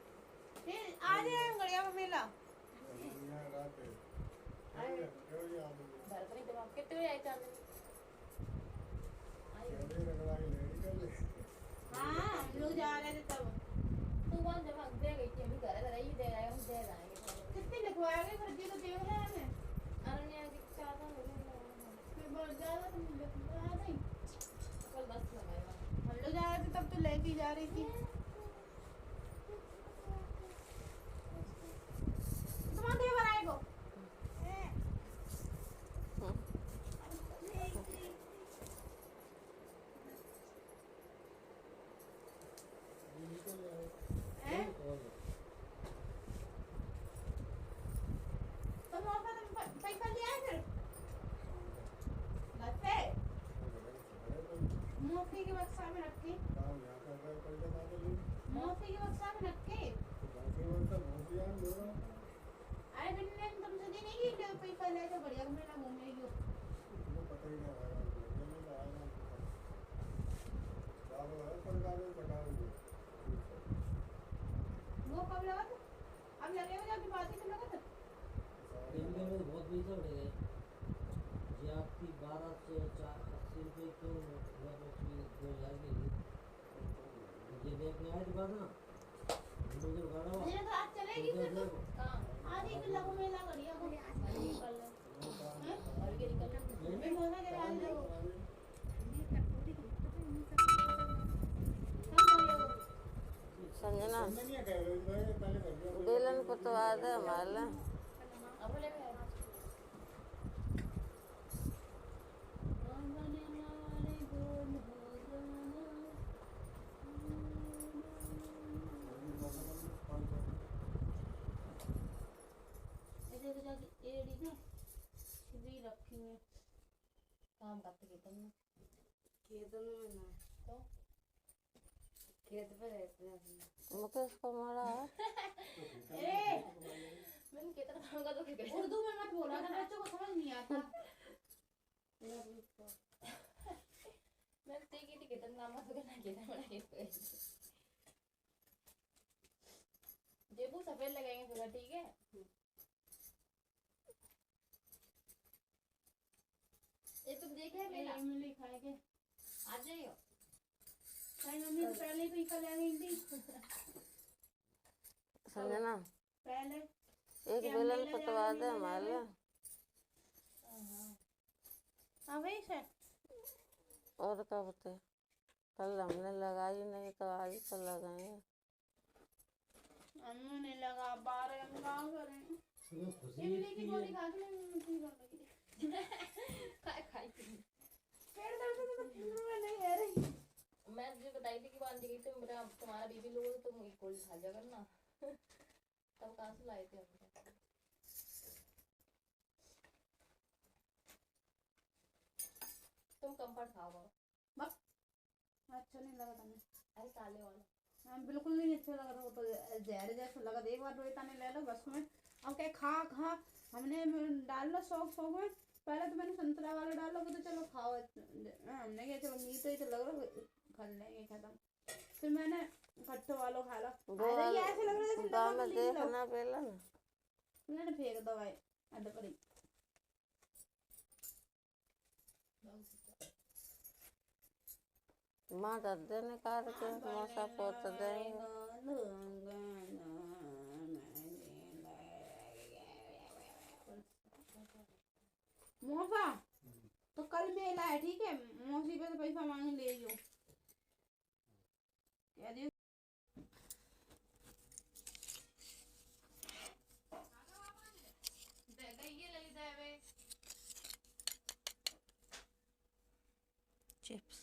फिर आज है घड़िया का मेला घर पर ही दिमाग कितने बजे आए चांद हाँ हम लोग जा रहे थे तब तू वहाँ जमा दे गई थी अभी घर ही दे रहे हम दे जाएंगे कितने लिखवाया गए फर्जी तो देख रहे हैं अरण्य जी चाहता हूँ फिर बहुत ज्यादा तुम लिखवाया नहीं कल बस लगाएगा हम लोग जा रहे थे तब तो लेके जा रही थी तुम्हारा दे बनाएगो पैसा लिया है फिर बच्चे मोफी के बक्सा में रख के मोफी के बक्सा में रख के अरे बिन्ने तुमसे दी नहीं कि पैसा ले तो बढ़िया मेला घूमेगी वो कब लगा था अब लगेगा जब बात ही लगा था इनके में बहुत पैसा बढ़ गए जी आपकी 1280 रुपये तो हुआ तो उसकी 2000 की मुझे देखने आए थे बात ना मुझे गाड़ा हुआ मुझे तो आज चलेगी फिर तो आज ही लगो मेला बढ़िया को निकल और के निकल मैं होना के आज लगो संजना बेलन को तो आधा हमारा अब ले गए ऐसे तो जाके एड़ी ना भी रखी है काम करते खेतन में ना तो खेत पे रहते हैं मुकेश को मारा है ए मैंने कितना काम का तो क्या उर्दू में मत बोला था बच्चों को समझ नहीं आता मैं ते की कितना काम का तो ना कितना बड़ा है जेबू सफेद लगाएंगे पूरा ठीक है ये तुम देखे है मेला मिली खाएंगे आ जाइयो भाई मम्मी तो पहले भी कल आ गई थी संजना पहले एक बेलन पतवा दे हमारे हाँ भाई सर और कब थे कल हमने लगाई नहीं तो आज तो लगाएंगे अम्मू ने लगा 12 हम गाँव करें तुम्हें खुशी इमली की गोली खा के मैं मुझे लगी खाई पेड़ दर्द तो मैं नहीं है रही मैं जो बताई थी कि बांध गई तो मेरा तुम्हारा बीबी लोग तो मुझे गोली खा जा करना तब कहाँ से लाए थे हम तुम कंफर्ट खाओ बस अच्छा नहीं लगा था अरे काले वाला हाँ बिल्कुल नहीं अच्छा लगा था वो तो जहर जैसा लगा था एक बार रोहिता ने ले लो बस में अब क्या खा खा हमने डाल लो शौक में पहले तो मैंने संतरा वाला डाल लो तो चलो खाओ हमने क्या चलो मीठ ही तो लग रहा खा लेंगे खत्म फिर मैंने खट्टो वालों खा लो अरे ये ऐसे लग रहा है गाँव में देखना बेलन मैंने फेंक दवाई अड्डे पर ही माँ दर्दे निकाल के मौसा पोत देंगे मोफा तो कल मेला है ठीक है मौसी पे से पैसा मांग ले जो क्या दियो चिप्स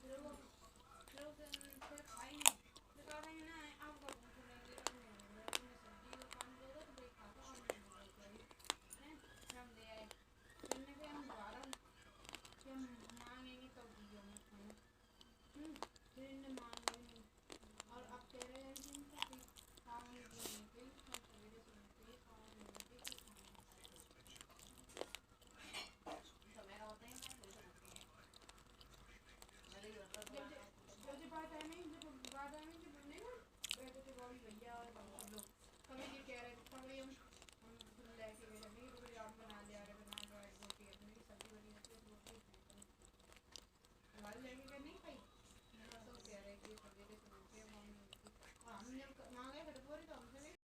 फिर खाई नहीं, फिर कह रही है ना आपका भूख लगी तुम्हें सब्जी का काम दोगे तो भाई खा तो हमने भूख लगी हैं, हम ले आए। फिर ने कहा हम दोबारा कि हम मांगेंगे तब दियो हमें खाना। फिर इन्हें